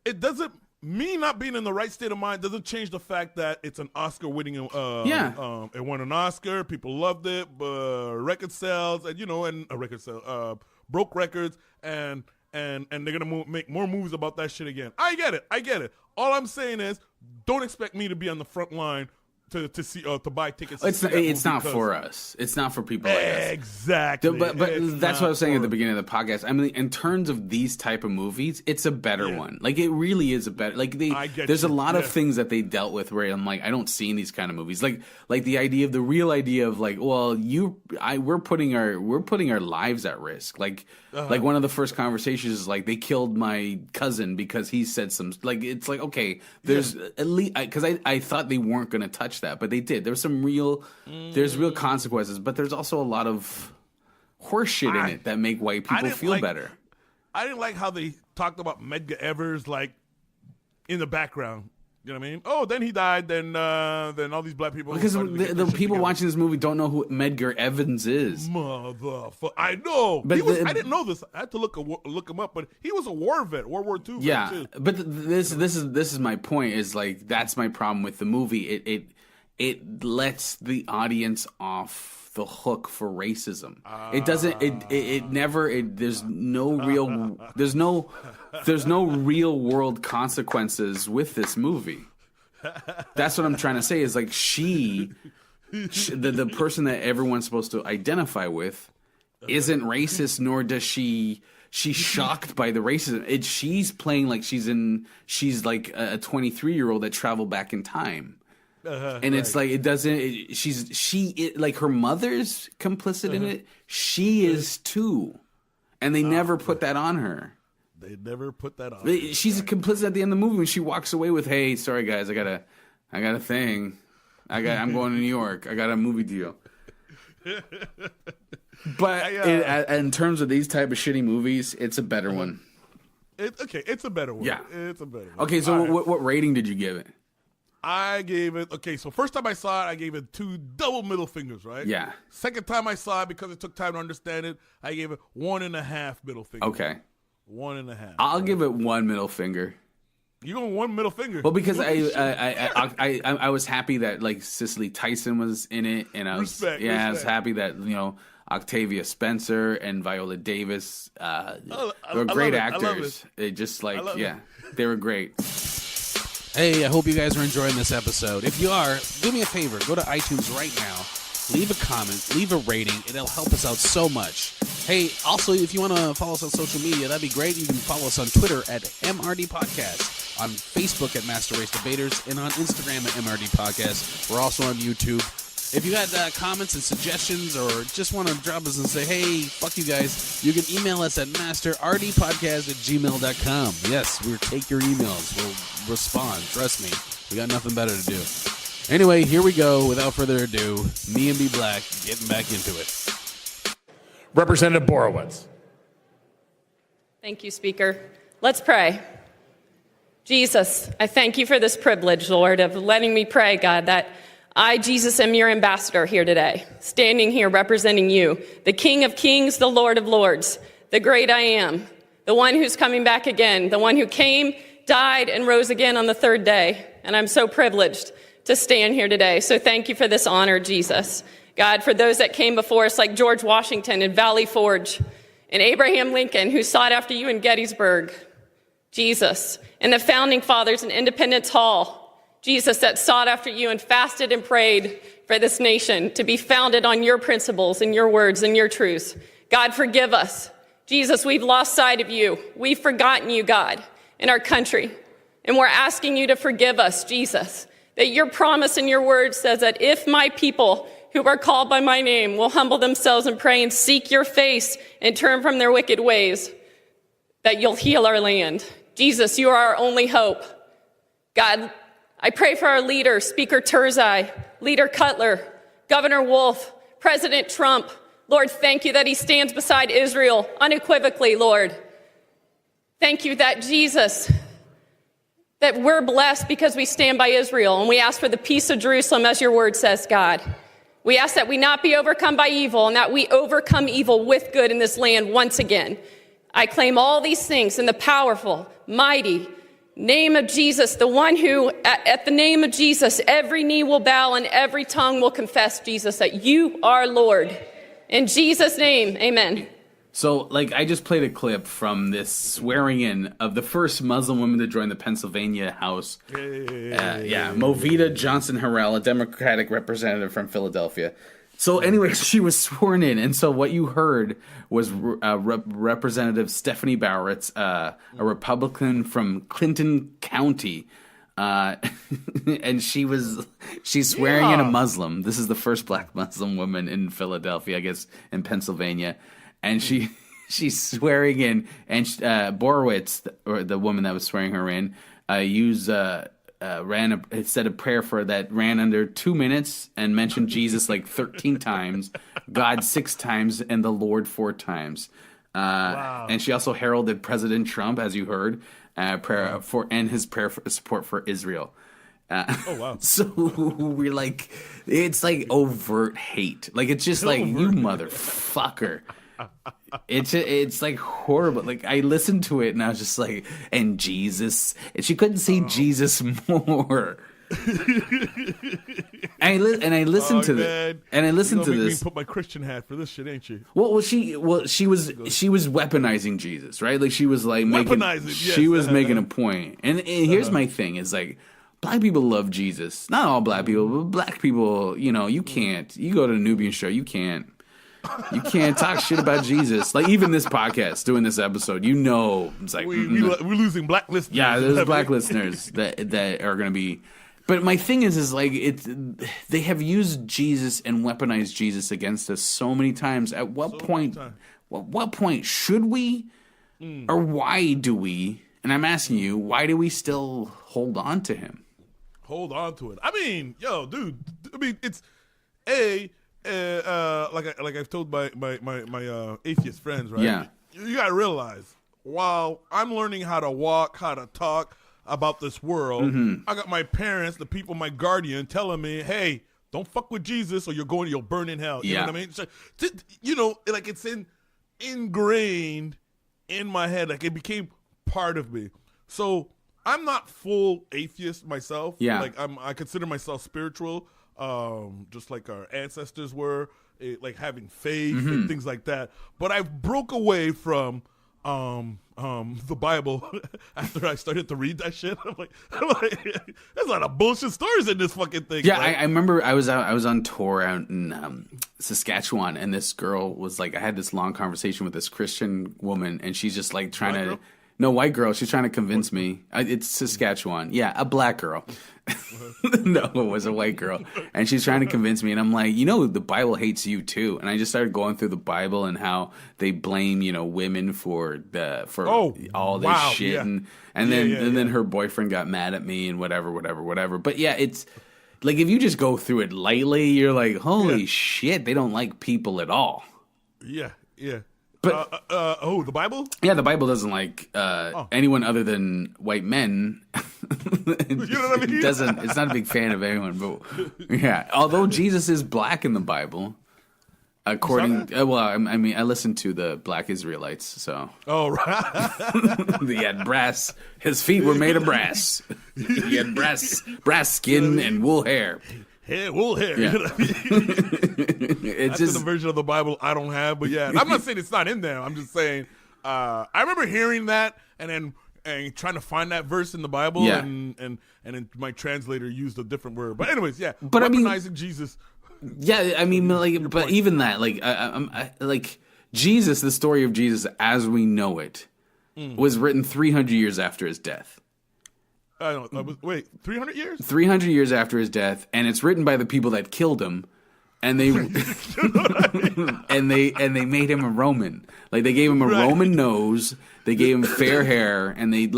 It doesn't. Me not being in the right state of mind doesn't change the fact that it's an Oscar-winning. It won an Oscar. People loved it. Record sales, and a record sale broke records, and they're gonna make more movies about that shit again. I get it. All I'm saying is, don't expect me to be on the front line to see to buy tickets. It's not for us. It's not for people like us. Exactly. But that's what I was saying at the beginning of the podcast. I mean, in terms of these type of movies, it's a better one. Like it really is a better. Like there's a lot of things that they dealt with where I'm like, I don't see in these kind of movies. Like the real idea of like, well, we're putting our lives at risk. Like one of the first conversations is like they killed my cousin because he said some. Like it's like okay, there's at least because I thought they weren't going to touch that, but they did. There's some real consequences, but there's also a lot of horse shit in it that make white people feel better. I didn't like how they talked about Medgar Evers like in the background. You know what I mean? Oh, then he died. Then all these black people. Because the people watching this movie don't know who Medgar Evers is. Motherfucker, I know. But I didn't know this. I had to look him up. But he was a war vet, World War II. Yeah, but this is my point. Is like that's my problem with the movie. it lets the audience off the hook for racism. It doesn't. It never. There's no real world consequences with this movie. That's what I'm trying to say. Is like the person that everyone's supposed to identify with isn't racist, nor does she's shocked by the racism. She's playing like she's like a 23-year-old that traveled back in time. And it's like it doesn't. Like her mother's complicit in it. She is too, and they never put that on her. They never put that on. She's complicit at the end of the movie when she walks away with, "Hey, sorry guys, I got a thing. I'm going to New York. I got a movie deal." But in terms of these type of shitty movies, it's a better one. It's a better one. Yeah, it's a better one. Okay, so what rating did you give it? I gave it, so first time I saw it, I gave it 2 double middle fingers, right? Yeah. Second time I saw it, because it took time to understand it, I gave it 1.5 middle fingers. Okay. 1.5. I'll give it 1 middle finger. You going 1 middle finger? Well, because I was happy that like Cicely Tyson was in it, and I was I was happy that Octavia Spencer and Viola Davis were great actors. They just they were great. Hey, I hope you guys are enjoying this episode. If you are, do me a favor. Go to iTunes right now. Leave a comment. Leave a rating. It'll help us out so much. Hey, also, if you want to follow us on social media, that'd be great. You can follow us on Twitter at MRD Podcast, on Facebook at Master Race Debaters, and on Instagram at MRD Podcast. We're also on YouTube. If you got comments and suggestions or just want to drop us and say, hey, fuck you guys, you can email us at masterrdpodcast@gmail.com. Yes, we'll take your emails. We'll respond. Trust me. We got nothing better to do. Anyway, here we go. Without further ado, me and B Black getting back into it. Representative Borowitz. Thank you, Speaker. Let's pray. Jesus, I thank you for this privilege, Lord, of letting me pray, God, that I, Jesus, am your ambassador here today, standing here representing you, the King of Kings, the Lord of Lords, the great I am, the one who's coming back again, the one who came, died, and rose again on the third day. And I'm so privileged to stand here today. So thank you for this honor, Jesus. God, for those that came before us, like George Washington and Valley Forge, and Abraham Lincoln, who sought after you in Gettysburg, Jesus, and the founding fathers in Independence Hall, Jesus, that sought after you and fasted and prayed for this nation to be founded on your principles and your words and your truths. God, forgive us. Jesus, we've lost sight of you. We've forgotten you, God, in our country. And we're asking you to forgive us, Jesus, that your promise and your word says that if my people who are called by my name will humble themselves and pray and seek your face and turn from their wicked ways, that you'll heal our land. Jesus, you are our only hope. God, I pray for our leaders, Speaker Turzai, Leader Cutler, Governor Wolf, President Trump. Lord, thank you that he stands beside Israel unequivocally, Lord. Thank you that, Jesus, that we're blessed because we stand by Israel, and we ask for the peace of Jerusalem, as your word says, God. We ask that we not be overcome by evil, and that we overcome evil with good in this land once again. I claim all these things in the powerful, mighty name of Jesus, the one who, at the name of Jesus, every knee will bow and every tongue will confess, Jesus, that you are Lord. In Jesus' name, amen. So, I just played a clip from this swearing in of the first Muslim woman to join the Pennsylvania House. Movita Johnson Harrell, a Democratic representative from Philadelphia. So anyway, she was sworn in, and so what you heard was Representative Stephanie Bowritz, a Republican from Clinton County, and she's swearing in a Muslim. This is the first black Muslim woman in Philadelphia, I guess, in Pennsylvania, and she's swearing in, and Borowitz, or the woman that was swearing her in, said a prayer for that ran under 2 minutes and mentioned Jesus 13 times, God 6 times, and the Lord 4 times. Wow. And she also heralded President Trump, as you heard, prayer for and his prayer for support for Israel. Oh wow! So we're it's overt hate. It's just you motherfucker. It's horrible. I listened to it and I was just and Jesus, and she couldn't say Jesus more. And I listened to man. this. Me put my Christian hat for this shit, ain't you? She was weaponizing Jesus, right? Like she was like making a point. And here's my thing: is like black people love Jesus. Not all black people, but black people. You go to the Nubian show, you can't talk shit about Jesus. Like even this podcast, doing this episode, it's like we're losing black listeners. Yeah, there's black listeners that are going to be. But my thing is like they have used Jesus and weaponized Jesus against us so many times. At what point should we, or why do we? And I'm asking you, why do we still hold on to him? Hold on to it. I mean, yo, dude. I mean, it's like I've told my atheist friends, right? Yeah. You gotta realize, while I'm learning how to walk, how to talk about this world, I got my parents, the people, my guardian, telling me, "Hey, don't fuck with Jesus, or you'll burn in hell." You know what I mean? So, like it's ingrained in my head. Like it became part of me. So I'm not full atheist myself. Yeah. Like I consider myself spiritual. Just like our ancestors were, like having faith and things like that. But I broke away from the Bible after I started to read that shit. I'm like, there's a lot of bullshit stories in this fucking thing. Yeah, I remember I was on tour out in Saskatchewan, and this girl was like, I had this long conversation with this Christian woman, and she's just like trying to. No, white girl. She's trying to convince me. It's Saskatchewan. Yeah, a black girl. No, it was a white girl. And she's trying to convince me. And I'm like, the Bible hates you too. And I just started going through the Bible and how they blame, women for all this shit. Yeah. And then her boyfriend got mad at me and whatever. But yeah, it's like if you just go through it lightly, you're like, holy shit, they don't like people at all. Yeah. But the Bible? Yeah, the Bible doesn't like anyone other than white men. You know what I mean? It's not a big fan of anyone, but yeah. Although Jesus is black in the Bible, according I listened to the Black Israelites, so right. He had brass. His feet were made of brass. He had brass skin and wool hair. Wool hair. Yeah. That's the version of the Bible I don't have, but yeah. I'm not saying it's not in there. I'm just saying I remember hearing that and trying to find that verse in the Bible, and then my translator used a different word. But anyways, yeah. But weaponizing Jesus. Yeah, I mean, like, but even that, like Jesus, the story of Jesus as we know it, was written 300 years after his death. I don't. Wait, 300 years? 300 years after his death, and it's written by the people that killed him, and they and they made him a Roman. Like they gave him a Roman nose, they gave him fair hair, and they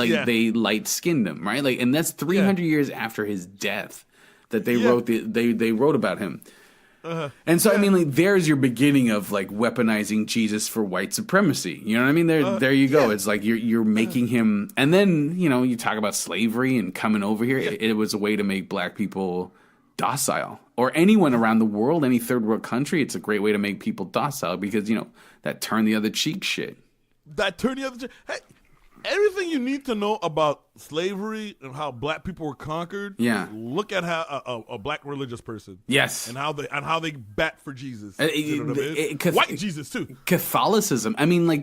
light skinned him, right? Like, and that's 300 years after his death that they wrote they wrote about him. And so I mean, like, there's your beginning of like weaponizing Jesus for white supremacy. You know what I mean? There you go. It's like you're making him, and then you talk about slavery and coming over here. It was a way to make black people docile, or anyone around the world, any third world country. It's a great way to make people docile because that turn the other cheek shit. Hey, everything you need to know about slavery and how black people were conquered. Yeah. Look at how a black religious person. Yes. And how they bat for Jesus. You know what I mean? White Jesus too. Catholicism. I mean, my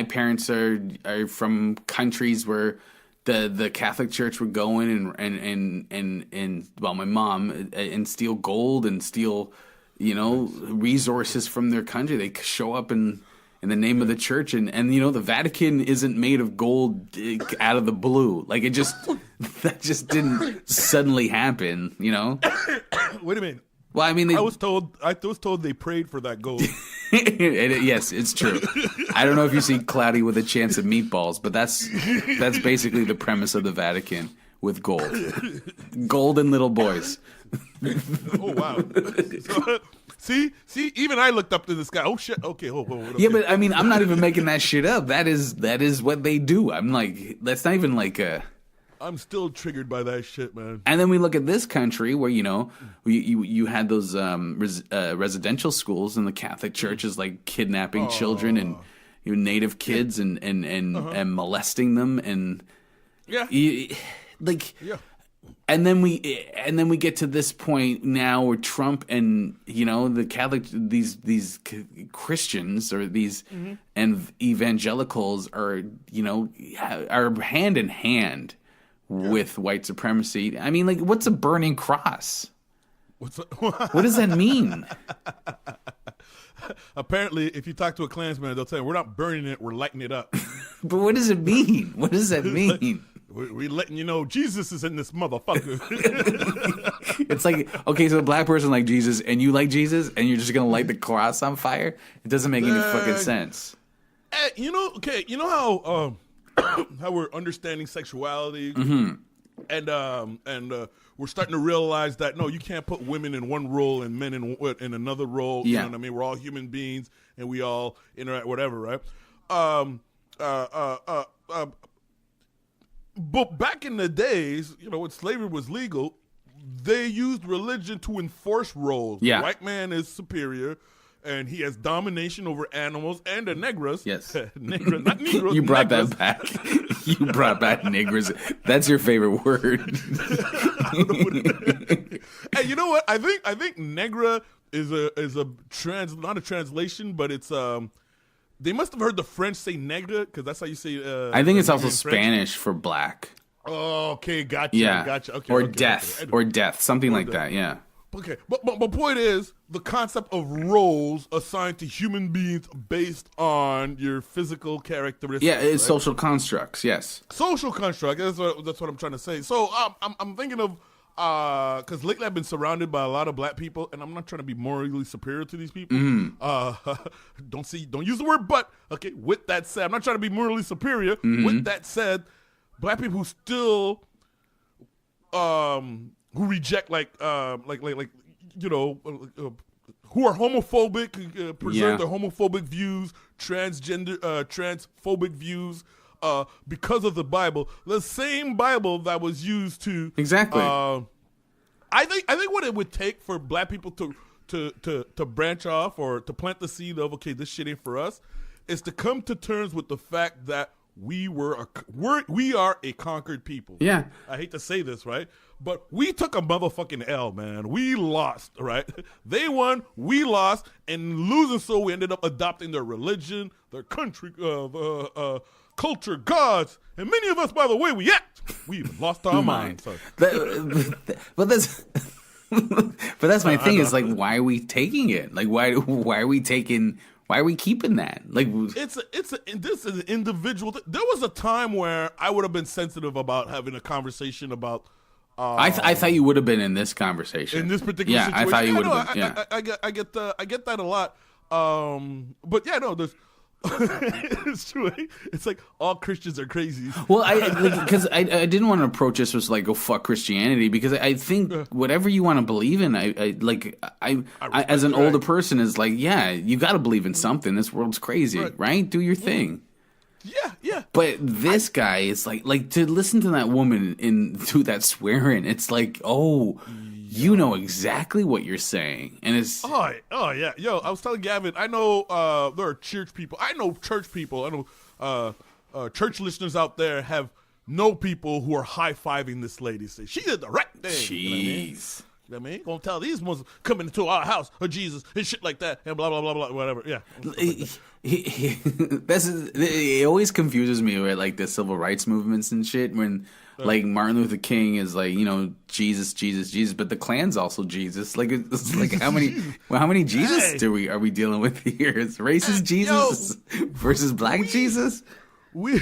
parents are from countries where the Catholic Church would go in and my mom and steal gold and steal, resources from their country. They show up in the name of the church, and the Vatican isn't made of gold out of the blue. Like that just didn't suddenly happen. Wait a minute. Well, I mean, I was told they prayed for that gold. Yes, it's true. I don't know if you see Cloudy with a Chance of Meatballs, but that's basically the premise of the Vatican with gold and little boys. Oh wow. See, even I looked up to this guy. Oh shit. Okay, hold on. Yeah, but I mean, I'm not even making that shit up. That is what they do. I'm like, that's not even like a. I'm still triggered by that shit, man. And then we look at this country where you had those residential schools, and the Catholic Church is like kidnapping children and Native kids and molesting them, and like. Yeah. And then we get to this point now where Trump and the Catholic these Christians or these and evangelicals are are hand in hand with white supremacy. I mean, like, what's a burning cross? What does that mean? Apparently, if you talk to a Klansman, they'll tell you, we're not burning it, we're lighting it up. But what does it mean? What does that mean? We're letting you know Jesus is in this motherfucker. It's like, okay, so a black person like Jesus and you like Jesus and you're just going to light the cross on fire? It doesn't make any fucking sense. You know how we're understanding sexuality and we're starting to realize that, no, you can't put women in one role and men in another role. You know what I mean? We're all human beings and we all interact, whatever, right? But back in the days, when slavery was legal, they used religion to enforce roles. Yeah. The white man is superior, and he has domination over animals and the negras. Yes. Negras, not negros. You brought negras. that back. You brought back negras. That's your favorite word. And you know what? I think negra is not a translation, but it's they must have heard the French say negra because that's how you say. I think it's in also French. Spanish for black. Oh, okay, gotcha. Yeah. Gotcha. Okay, or okay, death. okay. Or death. Something like that, yeah. Okay, but point is the concept of roles assigned to human beings based on your physical characteristics. Yeah, it's right? social constructs, yes. Social construct. That's what I'm trying to say. So I'm thinking of because lately I've been surrounded by a lot of black people, and I'm not trying to be morally superior to these people. Don't use the word but. Okay, with that said, I'm not trying to be morally superior. With that said, black people who still who reject who are homophobic, preserve their homophobic views, transphobic views. Because of the Bible, the same Bible that was used to Exactly. I think what it would take for black people to branch off or to plant the seed of, okay, this shit ain't for us, is to come to terms with the fact that we are a conquered people. Yeah. I hate to say this, right? But we took a motherfucking L, man. We lost, right? They won, we lost, and losing so we ended up adopting their religion, their country, culture, gods, and many of us, by the way, we've lost our minds. So. But that's my thing. Is like, why are we taking it? Like, why are we keeping that? Like, this is an individual. There was a time where I would have been sensitive about having a conversation about. I thought you would have been in this conversation. In this particular situation. I thought you would have been. Yeah, I get that a lot. But yeah, no, there's. It's true. It's like all Christians are crazy. Well, because I didn't want to approach this was like, go fuck Christianity, because I think whatever you want to believe in, I as an older person is like, yeah, you got to believe in something. This world's crazy, right? Do your thing. Yeah. But this guy is like to listen to that woman do that swearing. It's like, oh. You know exactly what you're saying, and it's oh yeah, yo. I was telling Gavin, I know there are church people. I know church people. I know church listeners out there know people who are high fiving this lady. Say she did the right thing. Jeez, you know what I mean? Gonna tell these Muslims coming into our house or Jesus and shit like that and blah blah blah blah whatever. Yeah. It always confuses me with like the civil rights movements and shit when. Like Martin Luther King is like, Jesus, but the Klan's also Jesus. Like it's like how many Jesus are we dealing with here? Is racist Jesus versus black Jesus? We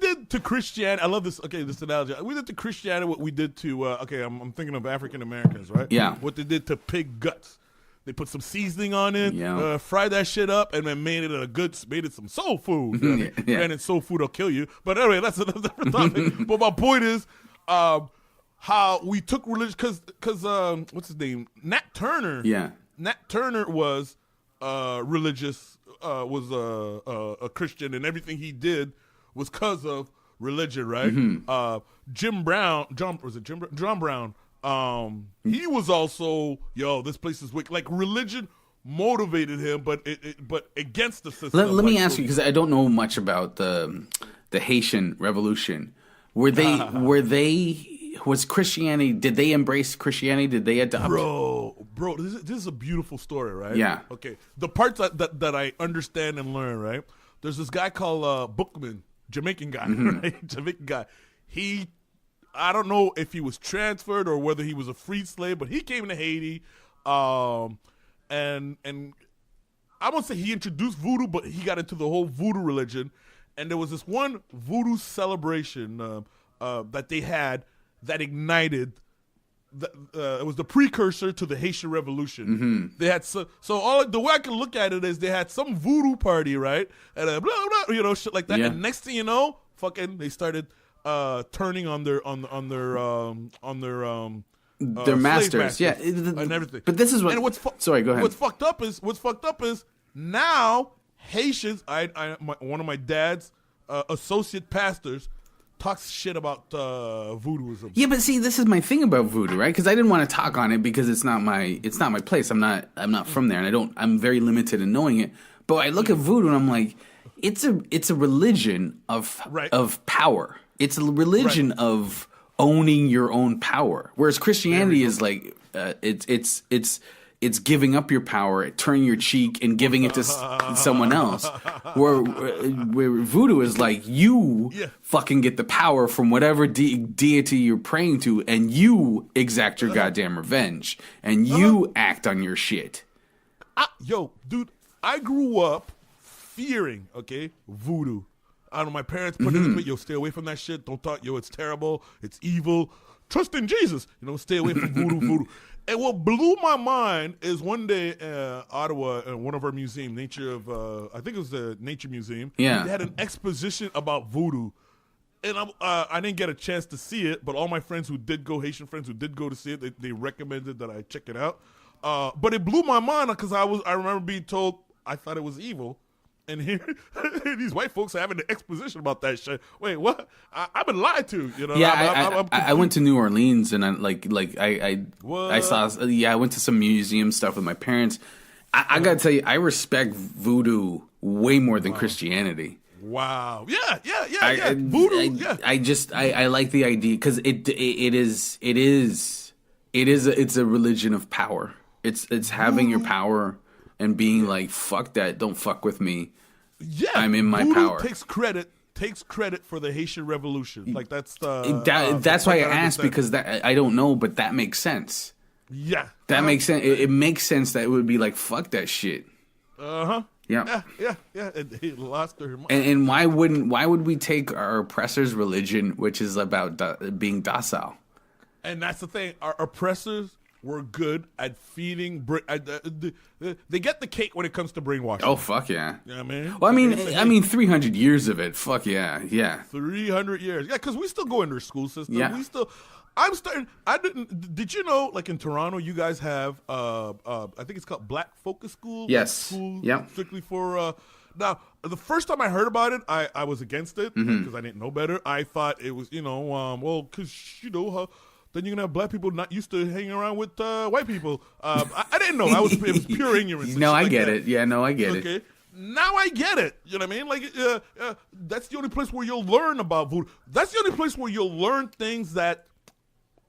did to Christianity. I love this. Okay, this analogy. We did to Christianity what we did to. I'm thinking of African Americans, right? Yeah. What they did to pig guts. They put some seasoning on it, Yeah. fried that shit up, and then made it some soul food. Yeah. And soul food will kill you. But anyway, that's another different topic. But my point is, how we took religion because what's his name? Nat Turner. Yeah. Nat Turner was religious, was a Christian, and everything he did was because of religion, right? Mm-hmm. John Brown. He was also, this place is wicked. Like religion motivated him, but against the system. Let me ask you, because I don't know much about the Haitian Revolution, Was Christianity? Did they embrace Christianity? Did they adopt? Bro, this is a beautiful story, right? Yeah. Okay. The parts that I understand and learn, right? There's this guy called Bookman, Jamaican guy, right? Jamaican guy. I don't know if he was transferred or whether he was a freed slave, but he came to Haiti, and I won't say he introduced voodoo, but he got into the whole voodoo religion, and there was this one voodoo celebration that they had that ignited. It was the precursor to the Haitian Revolution. They had the way I can look at it is they had some voodoo party, right, and blah blah, shit like that. Yeah. And next thing you know, they started turning on their masters, yeah, and everything. But this is what. And sorry, go ahead. What's fucked up is now Haitians. One of my dad's associate pastors talks shit about voodooism. Yeah, but see, this is my thing about voodoo, right? Because I didn't want to talk on it because it's not my place. I'm not from there, and I'm very limited in knowing it. But I look at voodoo and I'm like, it's a religion of power. It's a religion of owning your own power. Whereas Christianity is like it's giving up your power, turning your cheek, and giving it to someone else. Where voodoo is like you fucking get the power from whatever deity you're praying to, and you exact your goddamn revenge, and you act on your shit. Dude, I grew up fearing, voodoo. I don't know, my parents put it in me, stay away from that shit. Don't talk, it's terrible, it's evil. Trust in Jesus, stay away from voodoo. And what blew my mind is one day, Ottawa, one of our museums, I think it was the Nature Museum. Yeah. They had an exposition about voodoo. And I didn't get a chance to see it, but all my friends Haitian friends who did go to see it, they recommended that I check it out. But it blew my mind because I remember being told I thought it was evil. And here, these white folks are having an exposition about that shit. Wait, what? I've been lied to, Yeah, I went to New Orleans and I saw. Yeah, I went to some museum stuff with my parents. I gotta tell you, I respect voodoo way more than Christianity. Wow. Yeah. Voodoo. I like the idea because it's a religion of power. It's having your power and being like, fuck that, don't fuck with me. Yeah, I'm in my voodoo power. Takes credit for the Haitian Revolution. Like that's that's why I asked, because I don't know, but that makes sense. Yeah, that makes sense. It makes sense that it would be like, fuck that shit. Yeah. And they lost their mind. And why would we take our oppressor's religion, which is about being docile? And that's the thing. Our oppressors were good at feeding. They get the cake when it comes to brainwashing. Oh fuck yeah! Yeah, man. Well, I mean, 300 years of it. Fuck yeah. 300 years. Yeah, because we still go into our school system. Yeah. Did you know, like in Toronto, you guys have I think it's called Black Focus School. Yes. School Yep. Strictly for. Now, the first time I heard about it, I was against it because I didn't know better. I thought it was, because then you're gonna have black people not used to hanging around with white people. I didn't know. It was pure ignorance. No, I get it. Yeah, no, I get it. Okay. Now I get it. You know what I mean? Like, that's the only place where you'll learn about voodoo. That's the only place where you'll learn things that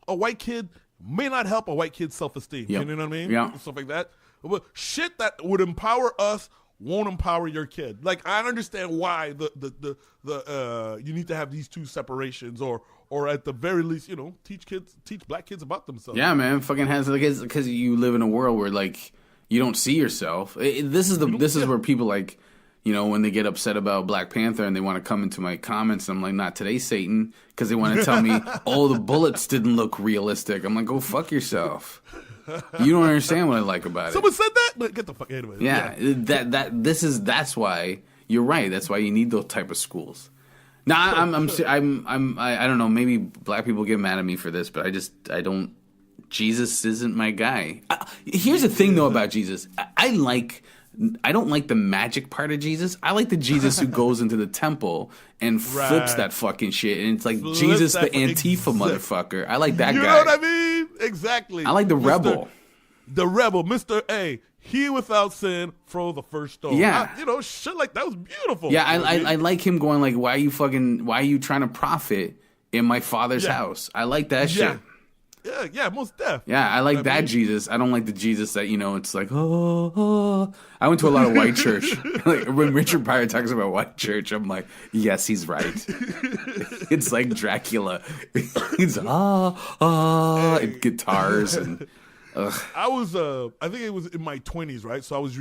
a white kid may not help a white kid's self-esteem. Yep. You know what I mean? Yeah. Stuff like that. But shit that would empower us won't empower your kid. Like, I understand why the you need to have these two separations, or at the very least, teach black kids about themselves. Yeah, man, fucking has because you live in a world where like you don't see yourself. This is where people like, when they get upset about Black Panther and they want to come into my comments, I'm like, not today, Satan, because they want to tell me, oh, the bullets didn't look realistic. I'm like, go fuck yourself. You don't understand what I like about it. Someone said that, but get the fuck anyway. Yeah, that's why you're right. That's why you need those type of schools. Now, I don't know. Maybe black people get mad at me for this, but I don't. Jesus isn't my guy. Here's the thing, though, about Jesus. I don't like the magic part of Jesus. I like the Jesus who goes into the temple and flips that fucking shit, and it's like Jesus, the Antifa motherfucker. I like that guy. You know what I mean? Exactly. I like the rebel. The rebel, Mr. A. He without sin, throw the first stone. Yeah. Shit like that was beautiful. Yeah, I like him going like, why are you trying to profit in my Father's house. I like that shit. Yeah, most def. Yeah, I like that Jesus. I don't like the Jesus that, it's like, oh. I went to a lot of white church. Like, when Richard Pryor talks about white church, I'm like, yes, he's right. It's like Dracula. It's and guitars and I was, I think it was in my 20s, right? So I was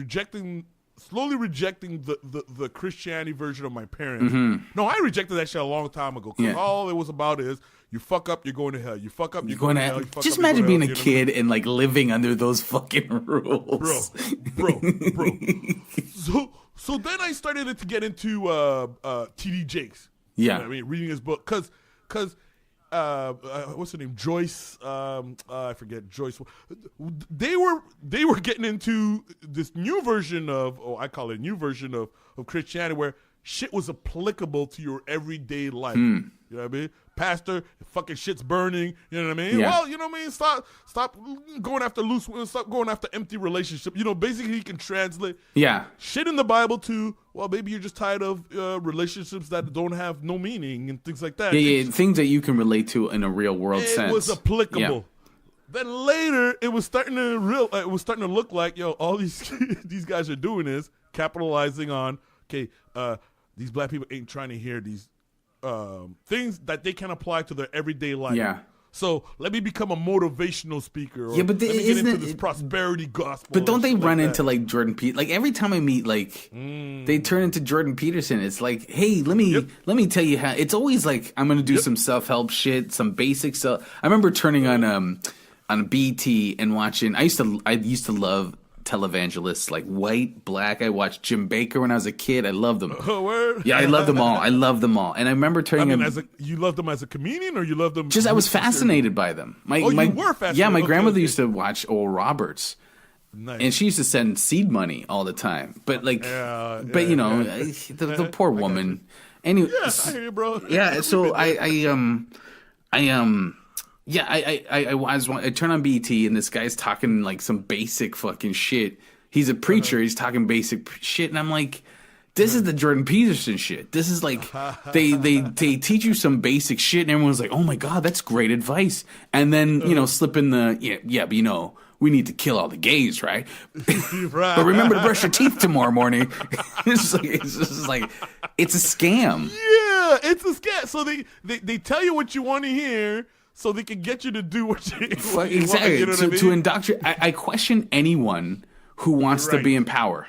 slowly rejecting the Christianity version of my parents. No, I rejected that shit a long time ago. Because all it was about is, you fuck up, you're going to hell. You fuck up, you're going to hell. Just imagine being a kid and like living under those fucking rules. Bro. So then I started to get into T.D. Jakes. Yeah. You know what I mean, reading his book. Because what's her name? Joyce. I forget Joyce. They were getting into this new version of, I call it a new version of Christianity, where shit was applicable to your everyday life. You know what I mean? Pastor, fucking shit's burning. You know what I mean? Yeah. Well, you know what I mean? Stop going after loose women. Stop going after empty relationships. Basically, he can translate shit in the Bible to, well, maybe you're just tired of relationships that don't have no meaning and things like that. Yeah, things that you can relate to in a real world sense. It was applicable. Yeah. Then later, it was starting to look like, all these guys are doing is capitalizing on, these black people ain't trying to hear these things that they can apply to their everyday life. Yeah. So let me become a motivational speaker. Or but let me get into this prosperity gospel. But don't they run into like Jordan Peterson? Like every time I meet, like they turn into Jordan Peterson. It's like, hey, let me tell you how. It's always like I'm gonna do some self help shit, some basic stuff. I remember turning on BT and watching. I used to love televangelists, like white, black. I watched Jim Bakker when I was a kid. I loved them. Oh, word? Yeah, I loved them all. And I remember turning. You loved them as a comedian, or you loved them? Just I was fascinated by them. You were fascinated. Yeah, my grandmother used to watch Oral Roberts. Nice. And she used to send seed money all the time. But like, the poor woman. Anyway, I hear you, bro. Yeah, so I turn on BT and this guy's talking like some basic fucking shit. He's a preacher. He's talking basic shit, and I'm like, this is the Jordan Peterson shit. This is like they teach you some basic shit, and everyone's like, oh my god, that's great advice. And then slip in the but we need to kill all the gays, right? But remember to brush your teeth tomorrow morning. It's just like it's a scam. Yeah, it's a scam. So they tell you what you want to hear, so they can get you to do what you exactly. want. You know what I mean? To indoctrinate, I question anyone who wants to be in power.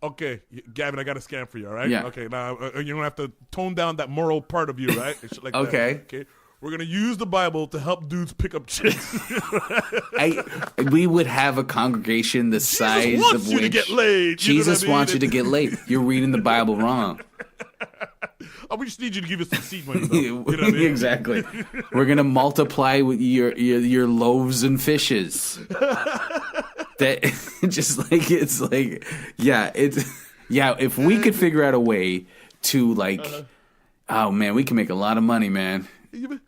Okay, Gavin, I got a scam for you, all right? Yeah. Okay, now you're going to have to tone down that moral part of you, right? And shit like Okay. That. Okay. We're going to use the Bible to help dudes pick up chicks. We would have a congregation the size Jesus wants of you which to get laid. Jesus wants you to get laid. You're reading the Bible wrong. We just need you to give us some seed money, though. You know what I mean? Exactly. We're gonna multiply with your loaves and fishes. That just like it's like if we could figure out a way to like, oh man, we can make a lot of money, man.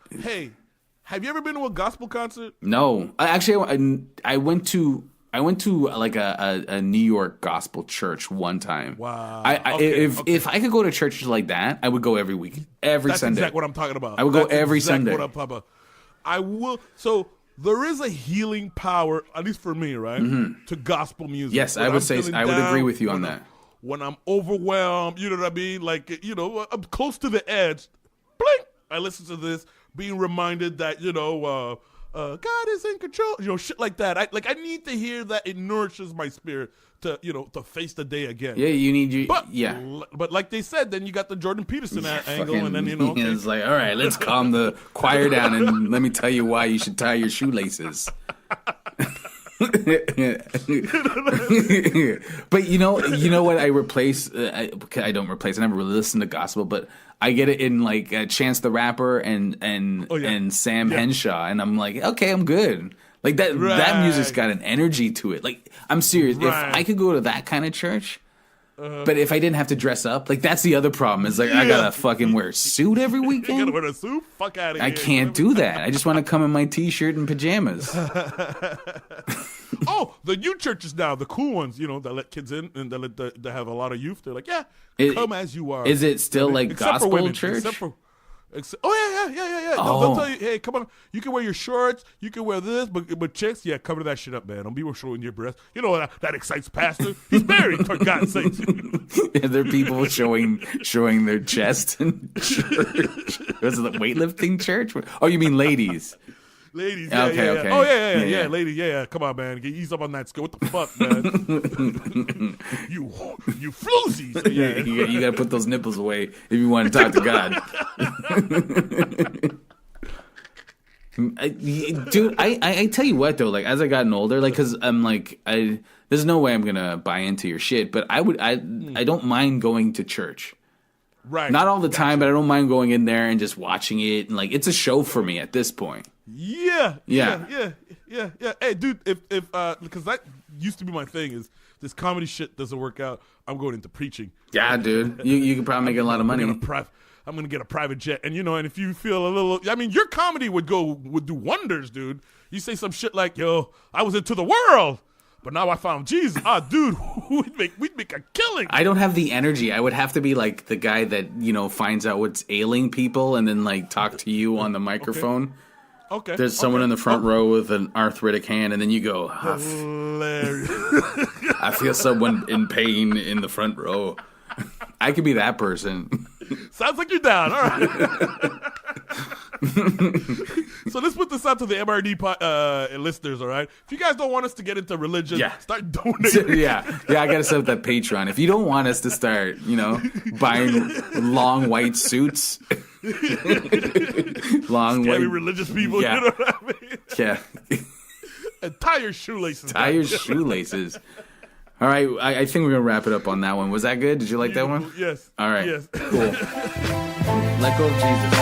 Hey, have you ever been to a gospel concert? No, I went to like a New York gospel church one time. Wow. If I could go to churches like that, I would go every week, every That's Sunday. exactly what I'm talking about. I would go every Sunday. What I'm talking about. I will. So there is a healing power, at least for me, right, to gospel music. Yes, When I would I'm say feeling I would down, agree with you on that. When I'm overwhelmed, you know what I mean? Like, I'm close to the edge. Blink. I listen to this, being reminded that, God is in control, shit like that. I need to hear that. It nourishes my spirit to face the day again. Yeah, you need But like they said, then you got the Jordan Peterson angle, and then okay. It's like, all right, let's calm the choir down and let me tell you why you should tie your shoelaces. But you know what? I replace. I don't replace. I never really listen to gospel, but I get it in like Chance the Rapper and Sam Henshaw, and I'm like, okay, I'm good. Like that. Right. That music's got an energy to it. Like I'm serious. Right. If I could go to that kind of church. But if I didn't have to dress up, like that's the other problem. Is like I gotta fucking wear a suit every weekend. You gotta wear a suit? Fuck out of here. I can't do that. I just want to come in my t-shirt and pajamas. Oh, the new churches now, the cool ones, that let kids in and that have a lot of youth. They're like, come as you are. Is it still like except gospel for women, church? Yeah. They'll tell you, hey, come on, you can wear your shorts, you can wear this, but chicks, yeah, cover that shit up, man. Don't be showing your breasts. You know that excites pastor. He's married, for God's sake. Yeah, there are people showing their chest in church. Was it the weightlifting church? Oh, you mean ladies? Ladies, Okay. Oh, yeah, ladies, yeah. Come on, man. Ease up on that skill. What the fuck, man? you floozies. Yeah, you got to put those nipples away if you want to talk to God. Dude, I tell you what though, like as I gotten older, like because I'm like there's no way I'm gonna buy into your shit, but I don't mind going to church. Right. Not all the time, but I don't mind going in there and just watching it, and like it's a show for me at this point. Yeah. Hey, dude, if because that used to be my thing is this comedy shit doesn't work out, I'm going into preaching. Yeah, dude, you could probably make a lot of money. I'm gonna get a private jet, and and if you feel a little, I mean, your comedy would do wonders, dude. You say some shit like, "Yo, I was into the world, but now I found Jesus." Dude, we'd make a killing. I don't have the energy. I would have to be like the guy that finds out what's ailing people and then like talk to you on the microphone. Okay. There's someone in the front row with an arthritic hand, and then you go, hilarious. I feel someone in pain in the front row. I could be that person. Sounds like you're down. All right. So let's put this out to the MRD listeners, all right? If you guys don't want us to get into religion, start donating. Yeah, I got to set up that Patreon. If you don't want us to start, buying long white suits, long Scary white religious people, yeah. you know what I mean? Yeah. And tie your shoelaces. Tie your shoelaces. All right, I think we're going to wrap it up on that one. Was that good? Did you like that one? Yes. All right. Yes. Cool. Let go of Jesus.